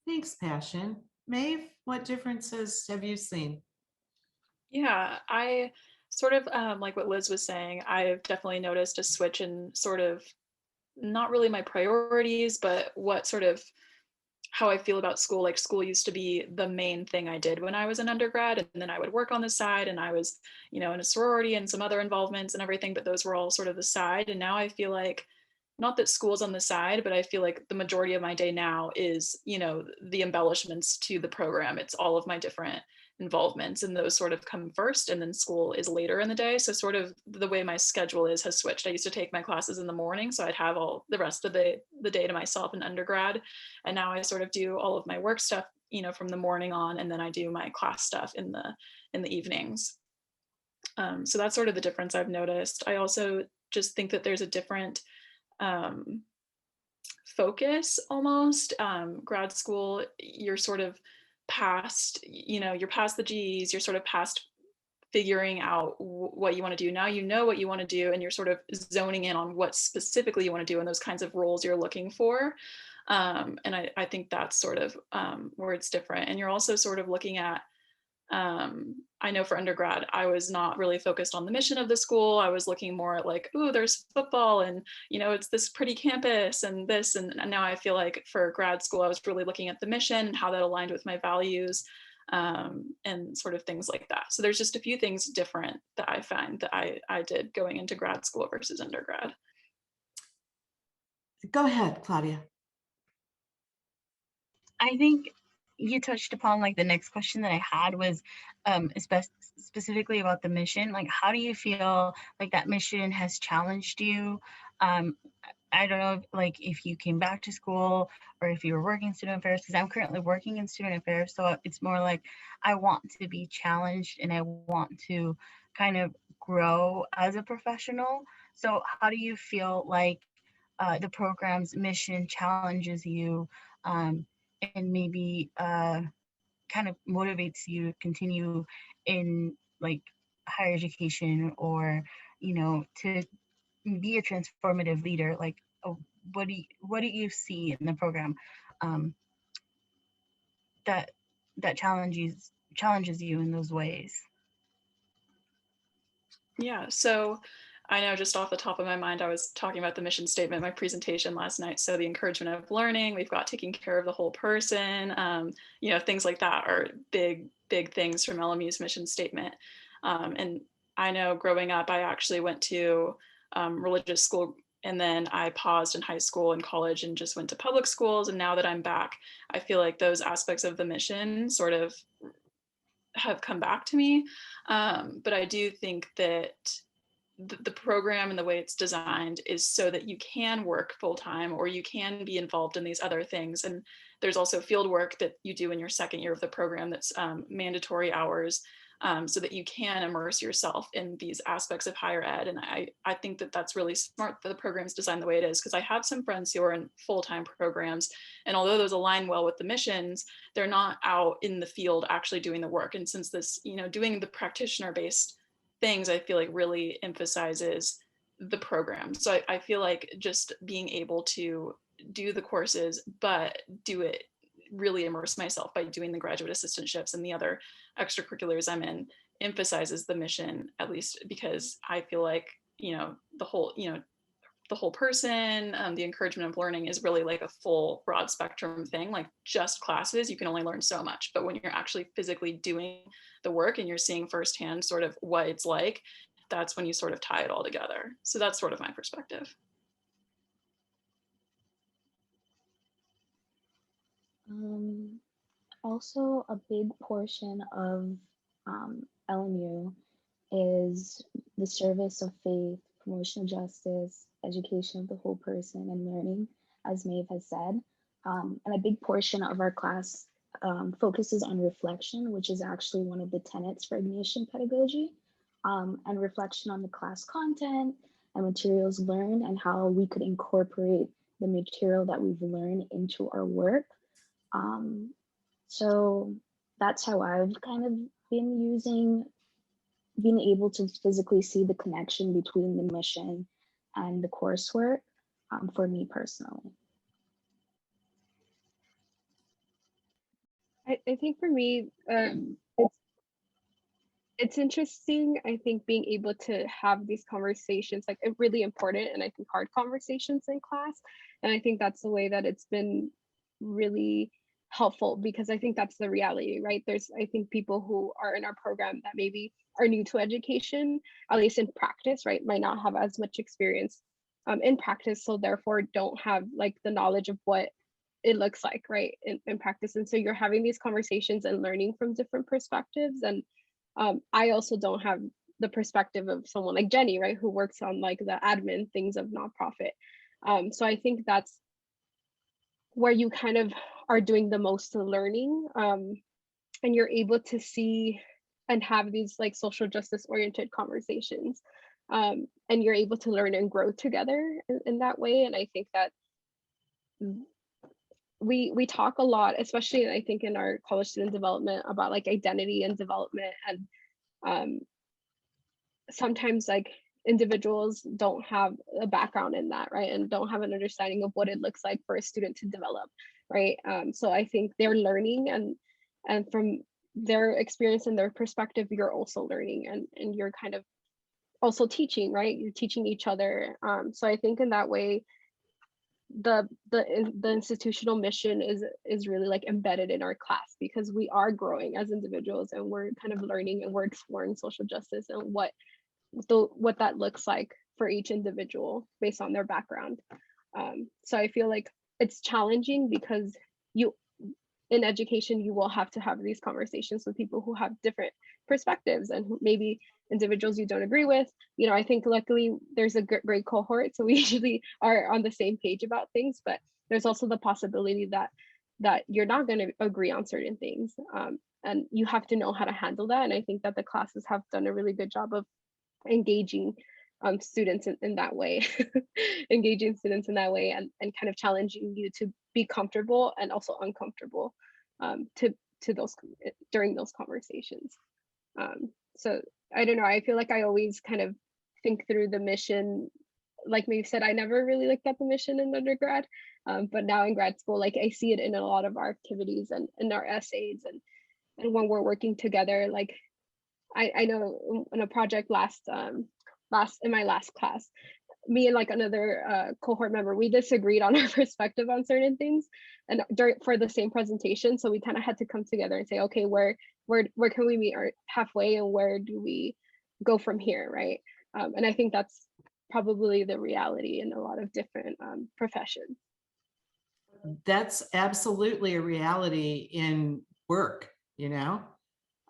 Thanks, Passion. Maeve, what differences have you seen? Yeah, I sort of like what Liz was saying, I've definitely noticed a switch in sort of not really my priorities, but what sort of how I feel about school. Like school used to be the main thing I did when I was an undergrad, and then I would work on the side and I was, in a sorority and some other involvements and everything, but those were all sort of the side. And now I feel like, not that school's on the side, but I feel like the majority of my day now is, the embellishments to the program. It's all of my different involvements, and those sort of come first, and then school is later in the day. So sort of the way my schedule has switched. I used to take my classes in the morning, so I'd have all the rest of the day to myself in undergrad, and now I sort of do all of my work stuff, from the morning on, and then I do my class stuff in the evenings. So that's sort of the difference I've noticed. I also just think that there's a different focus almost. Grad school, you're sort of past, you're past the G's, you're sort of past figuring out what you want to do. Now you know what you want to do, and you're sort of zoning in on what specifically you want to do and those kinds of roles you're looking for. And I think that's sort of where it's different. And you're also sort of looking at, I know for undergrad, I was not really focused on the mission of the school. I was looking more at like, oh, there's football and, it's this pretty campus and this. And now I feel like for grad school, I was really looking at the mission and how that aligned with my values, and sort of things like that. So there's just a few things different that I find that I did going into grad school versus undergrad. Go ahead, Claudia. I think you touched upon like the next question that I had was specifically about the mission. Like, how do you feel like that mission has challenged you? I don't know, like if you came back to school or if you were working in student affairs, because I'm currently working in student affairs. So it's more like I want to be challenged and I want to kind of grow as a professional. So how do you feel like the program's mission challenges you, and maybe kind of motivates you to continue in like higher education, or to be a transformative leader? Like, what do you see in the program that challenges you in those ways? Yeah, so I know just off the top of my mind, I was talking about the mission statement, my presentation last night. So the encouragement of learning, we've got taking care of the whole person, things like that are big things from LMU's mission statement. And I know growing up, I actually went to religious school And then I paused in high school and college and just went to public schools. And now that I'm back, I feel like those aspects of the mission sort of have come back to me. But I do think that the program and the way it's designed is so that you can work full time or you can be involved in these other things. And there's also field work that you do in your second year of the program that's mandatory hours, so that you can immerse yourself in these aspects of higher ed. And I think that that's really smart that the program's designed the way it is, because I have some friends who are in full-time programs, and although those align well with the missions, they're not out in the field actually doing the work. And since this, doing the practitioner-based things, I feel like really emphasizes the program. So I feel like just being able to do the courses, but do it, really immerse myself by doing the graduate assistantships and the other extracurriculars I'm in, emphasizes the mission, at least because I feel like, the whole person, the encouragement of learning is really like a full broad spectrum thing. Like just classes, you can only learn so much, but when you're actually physically doing the work and you're seeing firsthand sort of what it's like, that's when you sort of tie it all together. So that's sort of my perspective. Also, a big portion of LMU is the service of faith, promotion of justice, education of the whole person, and learning, as Maeve has said. And a big portion of our class focuses on reflection, which is actually one of the tenets for Ignatian Pedagogy, and reflection on the class content and materials learned and how we could incorporate the material that we've learned into our work. So that's how I've kind of been able to physically see the connection between the mission and the coursework for me personally. I think for me, it's interesting. I think being able to have these conversations, like really important and I think hard conversations in class. And I think that's the way that it's been really helpful, because I think that's the reality, right? There's, I think, people who are in our program that maybe are new to education, at least in practice, right? Might not have as much experience in practice, so therefore don't have like the knowledge of what it looks like, right, in practice. And so you're having these conversations and learning from different perspectives. And I also don't have the perspective of someone like Jenny, right, who works on like the admin things of nonprofit. So I think that's where you kind of are doing the most learning, and you're able to see and have these like social justice oriented conversations, and you're able to learn and grow together in that way. And I think that we talk a lot, especially I think in our college student development, about like identity and development, and sometimes like individuals don't have a background in that, right, and don't have an understanding of what it looks like for a student to develop, right. So I think they're learning, and from their experience and their perspective, you're also learning, and you're kind of also teaching, right, you're teaching each other. So I think in that way the institutional mission is really like embedded in our class, because we are growing as individuals and we're kind of learning and we're exploring social justice and what that looks like for each individual based on their background. So I feel like it's challenging, because in education you will have to have these conversations with people who have different perspectives and who maybe individuals you don't agree with. I think luckily there's a great cohort, so we usually are on the same page about things, but there's also the possibility that you're not going to agree on certain things, and you have to know how to handle that. And I think that the classes have done a really good job of engaging students in that way, engaging students in that way, and kind of challenging you to be comfortable and also uncomfortable to those during those conversations. So I don't know, I feel like I always kind of think through the mission. Like Maeve said, I never really looked at the mission in undergrad, but now in grad school, like I see it in a lot of our activities and in our essays, and when we're working together. Like I know in a project in my last class, me and like another cohort member, we disagreed on our perspective on certain things, and for the same presentation. So we kind of had to come together and say, okay, where can we meet halfway, and where do we go from here, right? And I think that's probably the reality in a lot of different professions. That's absolutely a reality in work, you know,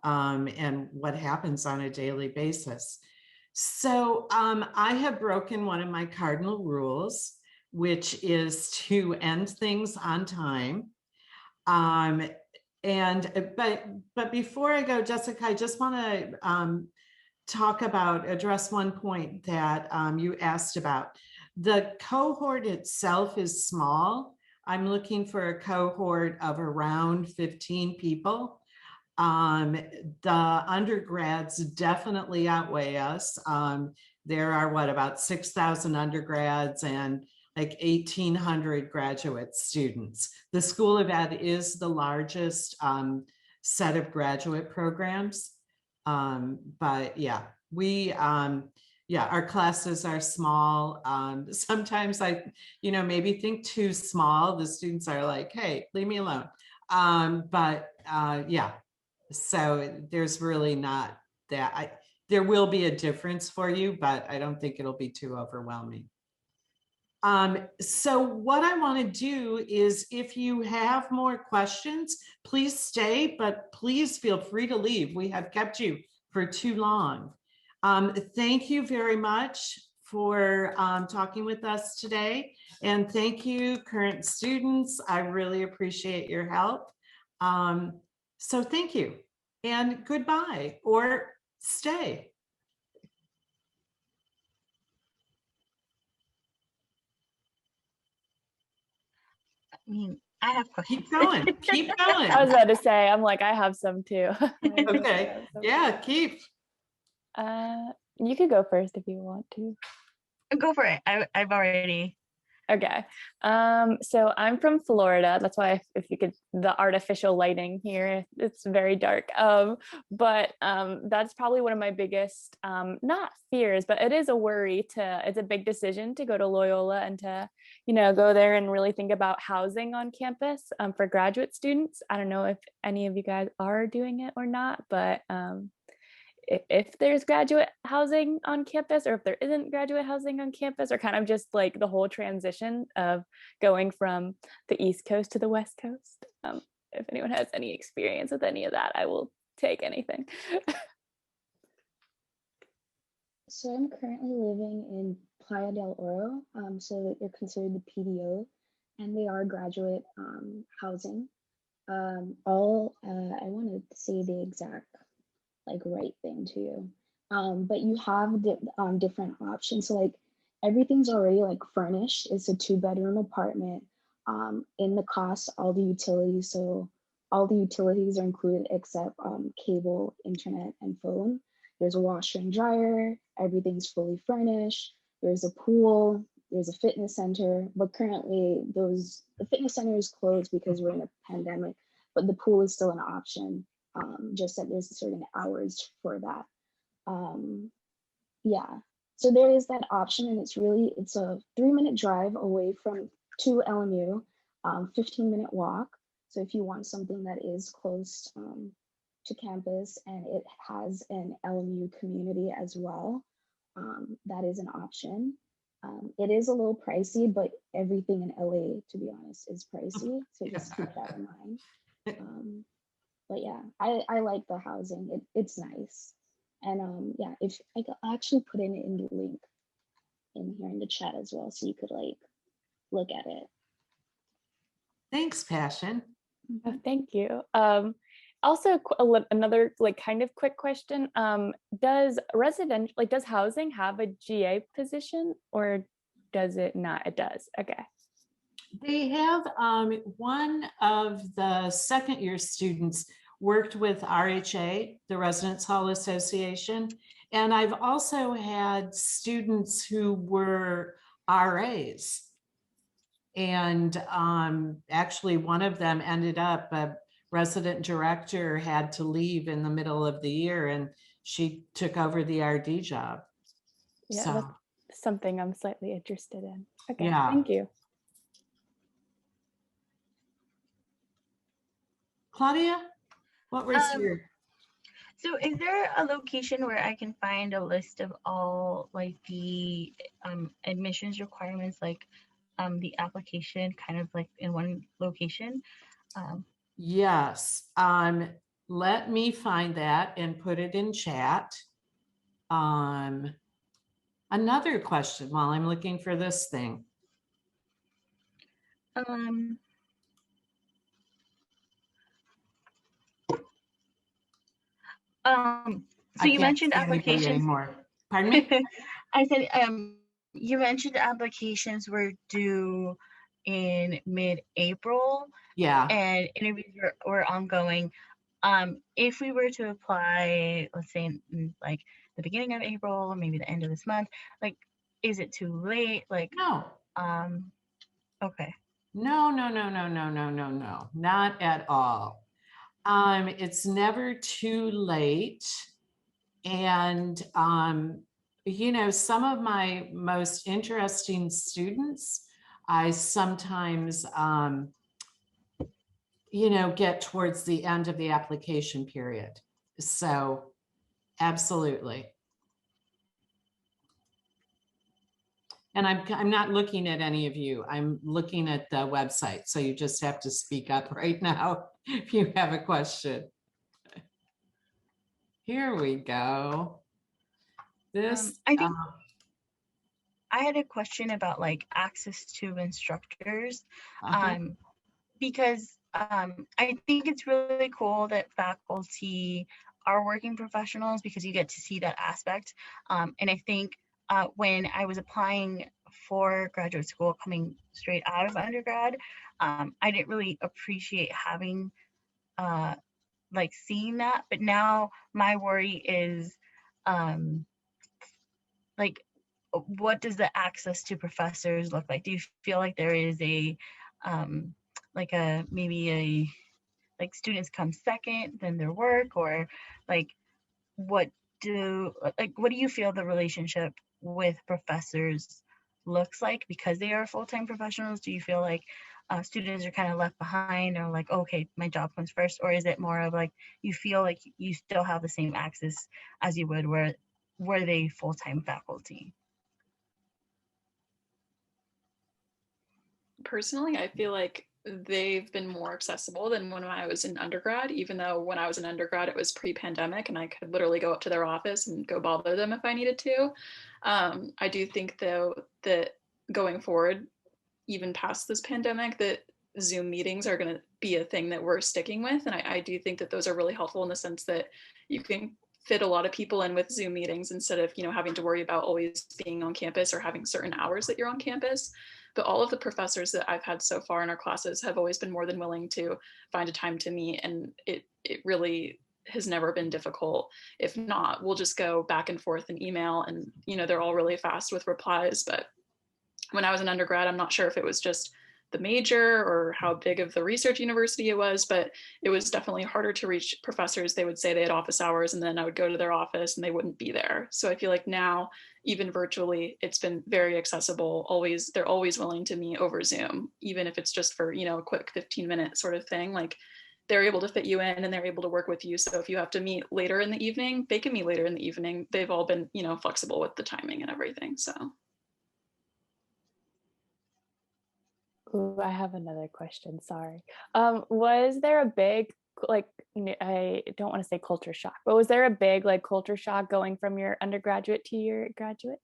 and what happens on a daily basis. So I have broken one of my cardinal rules, which is to end things on time. But before I go, Jessica, I just want to address one point that you asked about. The cohort itself is small. I'm looking for a cohort of around 15 people. The undergrads definitely outweigh us. There are about 6,000 undergrads and like 1,800 graduate students. The School of Ed is the largest set of graduate programs. But yeah, our classes are small. Sometimes I, maybe think too small. The students are like, hey, leave me alone. Yeah, so there's really not that. There will be a difference for you, but I don't think it'll be too overwhelming. So what I want to do is, if you have more questions, please stay, but please feel free to leave. We have kept you for too long. Thank you very much for talking with us today. And thank you, current students. I really appreciate your help. So thank you and goodbye, or stay. I mean, I have questions. Keep going. Keep going. I was about to say, I'm like, I have some too. Okay. Yeah, keep. You could go first if you want to. Go for it. I've already. Okay. So I'm from Florida. That's why if you could, the artificial lighting here, it's very dark. But that's probably one of my biggest, not fears, but it is a worry it's a big decision to go to Loyola and to, go there and really think about housing on campus for graduate students. I don't know if any of you guys are doing it or not, but if there's graduate housing on campus, or if there isn't graduate housing on campus, or kind of just like the whole transition of going from the East Coast to the West Coast. If anyone has any experience with any of that, I will take anything. So I'm currently living in Playa del Oro, so they're considered the PDO, and they are graduate housing. I wanted to say the exact right thing to you, but you have different options. So everything's already furnished. It's a 2-bedroom apartment. In the cost, all the utilities, so all the utilities are included except cable, internet, and phone. There's a washer and dryer. Everything's fully furnished. There's a pool. There's a fitness center, but currently the fitness center is closed because we're in a pandemic, but the pool is still an option. Just that there's certain hours for that. Yeah, so there is that option, and it's a 3-minute drive away to LMU, 15-minute walk. So if you want something that is close to campus and it has an LMU community as well, that is an option. It is a little pricey, but everything in LA, to be honest, is pricey. So just keep that in mind. But yeah, I like the housing. It's nice. And yeah, if I'll actually put in the link in here in the chat as well, so you could look at it. Thanks, Passion. Oh, thank you. Also, another kind of quick question. Does housing have a GA position, or does it not? It does. Okay. They have one of the second-year students worked with RHA, the Residence Hall Association, and I've also had students who were RAs, and actually one of them ended up, a resident director had to leave in the middle of the year, and she took over the RD job. Yeah, so that's something I'm slightly interested in. Okay, yeah. Thank you. Claudia, what was your? So is there a location where I can find a list of all like the admissions requirements, like the application kind of like in one location? Yes. Let me find that and put it in chat. Another question while I'm looking for this thing. So you mentioned applications. Anymore. Pardon me? I said, you mentioned applications were due in mid-April. Yeah. And interviews were ongoing. If we were to apply, let's say in like the beginning of April, or maybe the end of this month, like, is it too late? Like, no. Okay. No, not at all. It's never too late. And, you know, some of my most interesting students, I sometimes, you know, get towards the end of the application period. So absolutely. And I'm not looking at any of you. I'm looking at the website. So you just have to speak up right now if you have a question. Here we go. This, I think I had a question about like access to instructors, because I think it's really cool that faculty are working professionals because you get to see that aspect. And I think when I was applying for graduate school coming straight out of undergrad, I didn't really appreciate having like seeing that. But now my worry is like, what does the access to professors look like? Do you feel like there is a like a maybe a like students come second than their work, or like what do you feel the relationship with professors looks like because they are full-time professionals? Do you feel like students are kind of left behind, or like, okay, my job comes first? Or is it more of like you feel like you still have the same access as you would were they full-time faculty? Personally, I feel like they've been more accessible than when I was in undergrad, even though when I was in undergrad, it was pre-pandemic and I could literally go up to their office and go bother them if I needed to. I do think though that going forward, even past this pandemic, that Zoom meetings are going to be a thing that we're sticking with. And I do think that those are really helpful in the sense that you can fit a lot of people in with Zoom meetings instead of, you know, having to worry about always being on campus or having certain hours that you're on campus. But all of the professors that I've had so far in our classes have always been more than willing to find a time to meet. And it really has never been difficult. If not, we'll just go back and forth in email, and, you know, they're all really fast with replies. But when I was an undergrad, I'm not sure if it was just the major or how big of the research university it was, but it was definitely harder to reach professors. They would say they had office hours, and then I would go to their office and they wouldn't be there. So I feel like now, even virtually, it's been very accessible. They're always willing to meet over Zoom, even if it's just for, you know, a quick 15-minute sort of thing. Like, they're able to fit you in and they're able to work with you. So if you have to meet later in the evening, they can meet later in the evening. They've all been, you know, flexible with the timing and everything. So. Ooh, I have another question, sorry. Was there a big, like, I don't want to say culture shock, but was there a big like culture shock going from your undergraduate to your graduate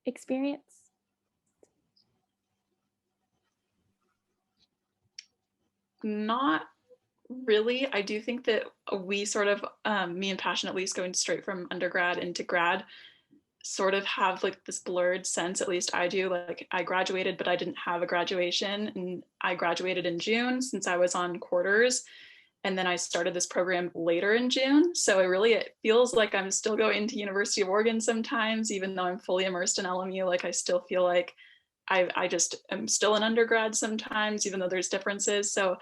experience? Not really. I do think that we sort of, me and Passion at least, going straight from undergrad into grad, sort of have like this blurred sense, at least I do. Like, I graduated, but I didn't have a graduation, and I graduated in June since I was on quarters, and then I started this program later in June. So it feels like I'm still going to University of Oregon sometimes, even though I'm fully immersed in LMU. Like, I still feel like I just am still an undergrad sometimes, even though there's differences. So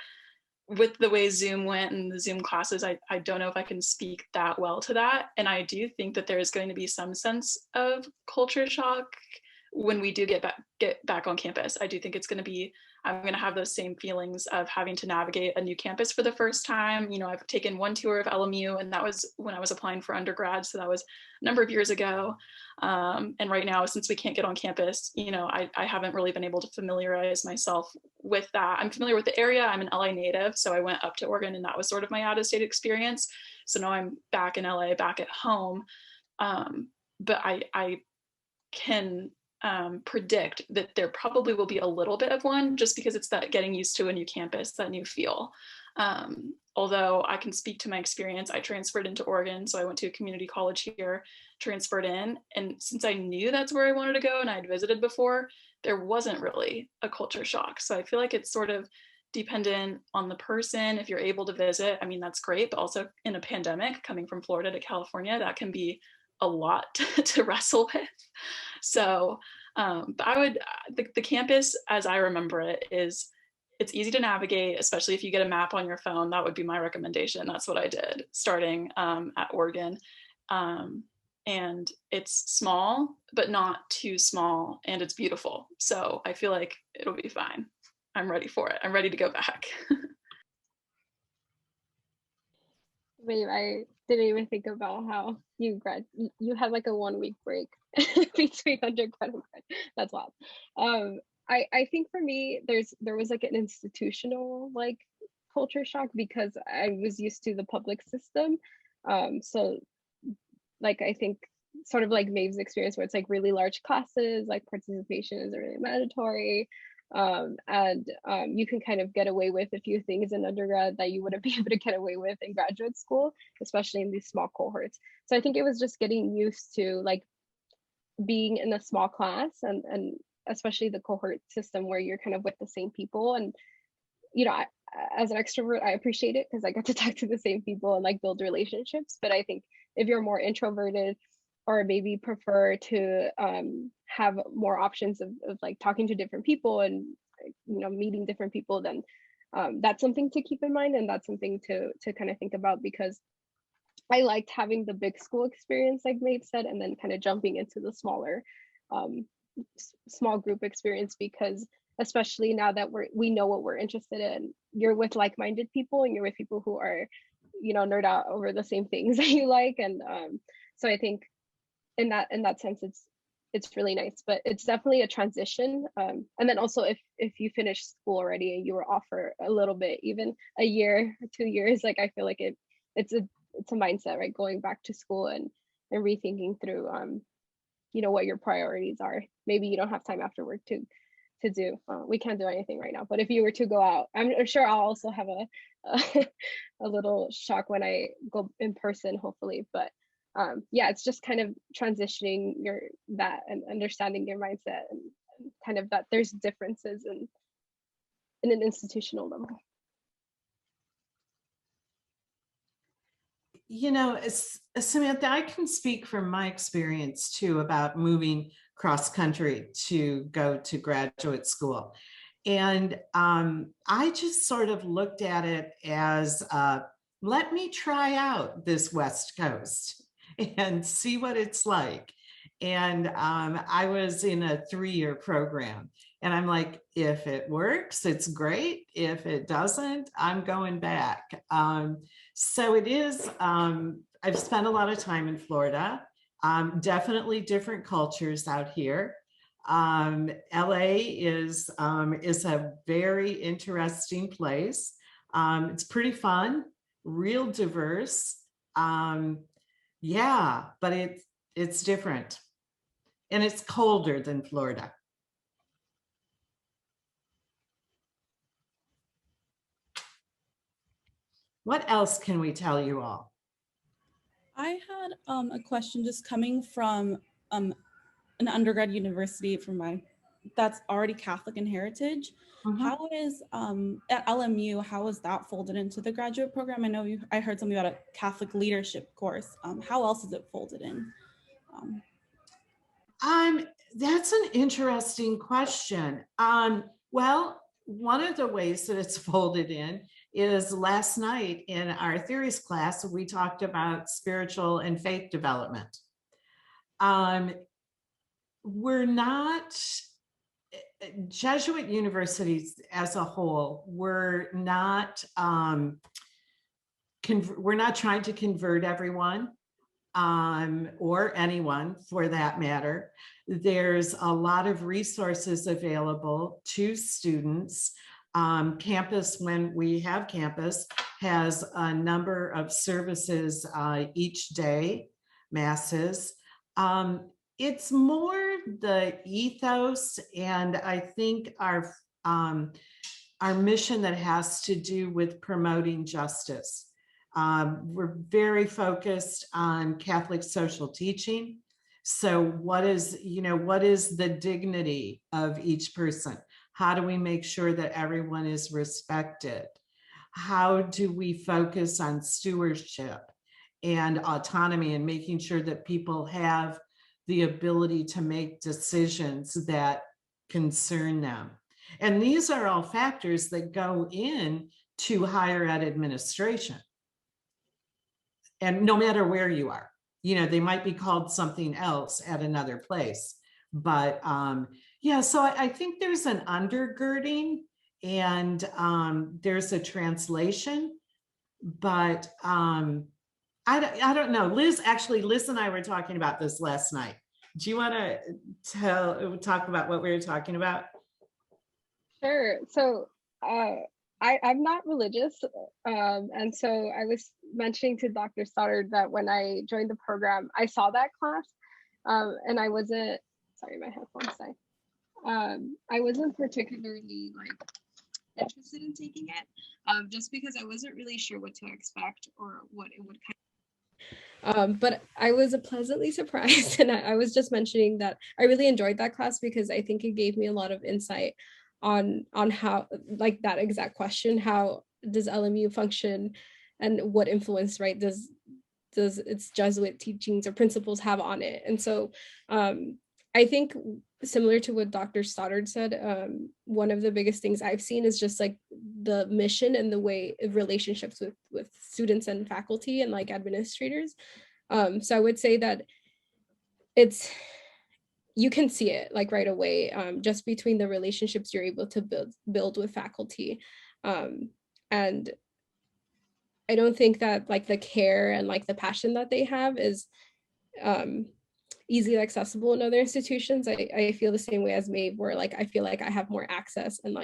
with the way Zoom went and the Zoom classes, I don't know if I can speak that well to that. And I do think that there is going to be some sense of culture shock when we do get back on campus. I do think it's going to be I'm going to have those same feelings of having to navigate a new campus for the first time. You know, I've taken one tour of LMU, and that was when I was applying for undergrad. So that was a number of years ago. And right now, since we can't get on campus, you know, I haven't really been able to familiarize myself with that. I'm familiar with the area. I'm an LA native, so I went up to Oregon, and that was sort of my out-of-state experience. So now I'm back in LA, back at home. But I can predict that there probably will be a little bit of one, just because it's that getting used to a new campus, that new feel. Although I can speak to my experience, I transferred into Oregon, so I went to a community college here, transferred in, and since I knew that's where I wanted to go and I had visited before, there wasn't really a culture shock. So I feel like it's sort of dependent on the person. If you're able to visit, I mean, that's great, but also in a pandemic, coming from Florida to California, that can be a lot to wrestle with. So, but I would, the campus as I remember it is, it's easy to navigate, especially if you get a map on your phone. That would be my recommendation. That's what I did starting at Oregon. And it's small, but not too small, and it's beautiful. So I feel like it'll be fine. I'm ready for it. I'm ready to go back. Babe, I didn't even think about how you had like a 1 week break between undergrad and grad. That's wild. I think for me, there was like an institutional like culture shock, because I was used to the public system. So like, I think sort of like Maeve's experience, where it's like really large classes, like participation is really mandatory. And you can kind of get away with a few things in undergrad that you wouldn't be able to get away with in graduate school, especially in these small cohorts. So I think it was just getting used to like being in a small class, and especially the cohort system where you're kind of with the same people. And, you know, as an extrovert, I appreciate it because I got to talk to the same people and like build relationships. But I think if you're more introverted, or maybe prefer to have more options of like talking to different people and, you know, meeting different people, then that's something to keep in mind, and that's something to kind of think about, because I liked having the big school experience, like Maeve said, and then kind of jumping into the smaller small group experience, because especially now that we know what we're interested in, you're with like-minded people, and you're with people who are, you know, nerd out over the same things that you like. And so I think in that sense, it's really nice, but it's definitely a transition. And then also if you finish school already and you were off for a little bit, even a year, 2 years, like I feel like it's a mindset, right? Going back to school and rethinking through, you know, what your priorities are. Maybe you don't have time after work to do. We can't do anything right now, but if you were to go out, I'm sure I'll also have a little shock when I go in person, hopefully. But yeah, it's just kind of transitioning that and understanding your mindset, and kind of that there's differences in an institutional level. You know, Samantha, I can speak from my experience too about moving cross country to go to graduate school. And I just sort of looked at it as, let me try out this West Coast and see what it's like. And I was in a 3-year program, and I'm like, if it works, it's great. If it doesn't, I'm going back. So it is, I've spent a lot of time in Florida, definitely different cultures out here. LA is a very interesting place. It's pretty fun, real diverse. Yeah, but it's different, and it's colder than Florida. What else can we tell you all? I had a question just coming from an undergrad university that's already Catholic in heritage. Mm-hmm. How is at LMU, how is that folded into the graduate program? I know I heard something about a Catholic leadership course. How else is it folded in? That's an interesting question. Well, one of the ways that it's folded in is last night in our theories class, we talked about spiritual and faith development. We're not, Jesuit universities as a whole, we're not trying to convert everyone, or anyone for that matter. There's a lot of resources available to students. Campus, when we have campus, has a number of services each day, masses. It's more the ethos, and I think our mission that has to do with promoting justice. We're very focused on Catholic social teaching. So what is the dignity of each person? How do we make sure that everyone is respected? How do we focus on stewardship and autonomy and making sure that people have the ability to make decisions that concern them? And these are all factors that go in to higher ed administration. And no matter where you are, they might be called something else at another place. But yeah, so I think there's an undergirding and there's a translation, but I don't know. Liz and I were talking about this last night. Do you want to talk about what we were talking about? Sure. So I'm not religious. And so I was mentioning to Dr. Stoddard that when I joined the program, I saw that class and I wasn't, sorry, my headphones died. I wasn't particularly interested in taking it just because I wasn't really sure what to expect or what it would kind of. But I was pleasantly surprised, and I was just mentioning that I really enjoyed that class because I think it gave me a lot of insight on how, that exact question, how does LMU function and what influence, right, does its Jesuit teachings or principles have on it? And so I think similar to what Dr. Stoddard said, one of the biggest things I've seen is just the mission and the way relationships with students and faculty and administrators. So I would say that you can see it right away, just between the relationships you're able to build with faculty. And I don't think that the care and the passion that they have is easily accessible in other institutions. I feel the same way as Maeve, where I feel like I have more access and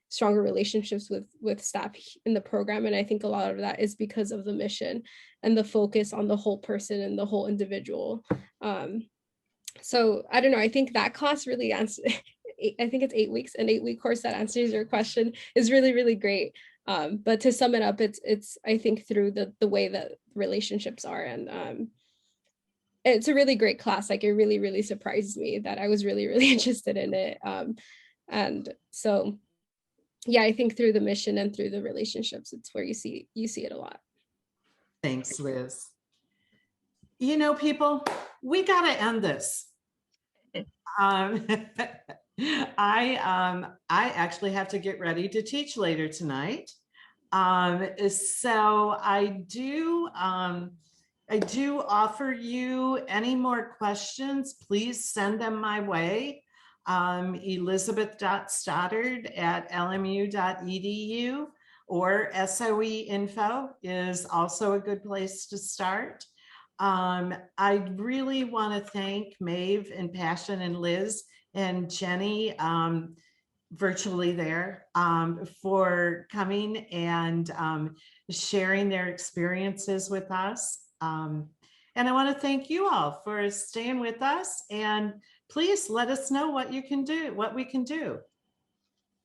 stronger relationships with staff in the program. And I think a lot of that is because of the mission and the focus on the whole person and the whole individual. So I don't know, I think that class really answers, I think it's 8 weeks, an 8-week course that answers your question is really, really great. But to sum it up, it's I think through the way that relationships are, and it's a really great class. It really, really surprised me that I was really, really interested in it. And so, yeah, I think through the mission and through the relationships, it's where you see it a lot. Thanks, Liz. People, we got to end this. I actually have to get ready to teach later tonight. So I do offer you any more questions, please send them my way. Elizabeth.stoddard@lmu.edu or SOE.info is also a good place to start. I really want to thank Maeve and Passion and Liz and Jenny virtually there for coming and sharing their experiences with us. And I want to thank you all for staying with us, and please let us know what we can do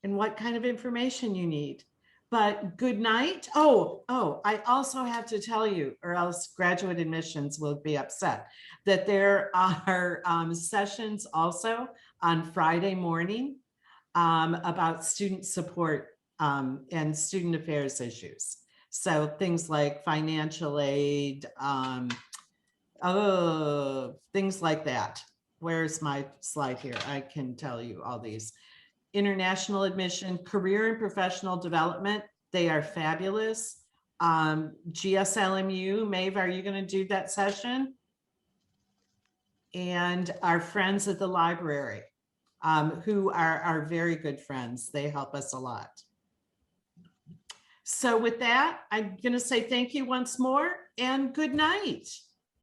and what kind of information you need. But good night. Oh, I also have to tell you, or else graduate admissions will be upset, that there are sessions also on Friday morning about student support and student affairs issues. So things like financial aid, things like that. Where's my slide here? I can tell you all these. International admission, career and professional development. They are fabulous. GSLMU, Maeve, are you going to do that session? And our friends at the library who are our very good friends. They help us a lot. So with that, I'm going to say thank you once more and good night.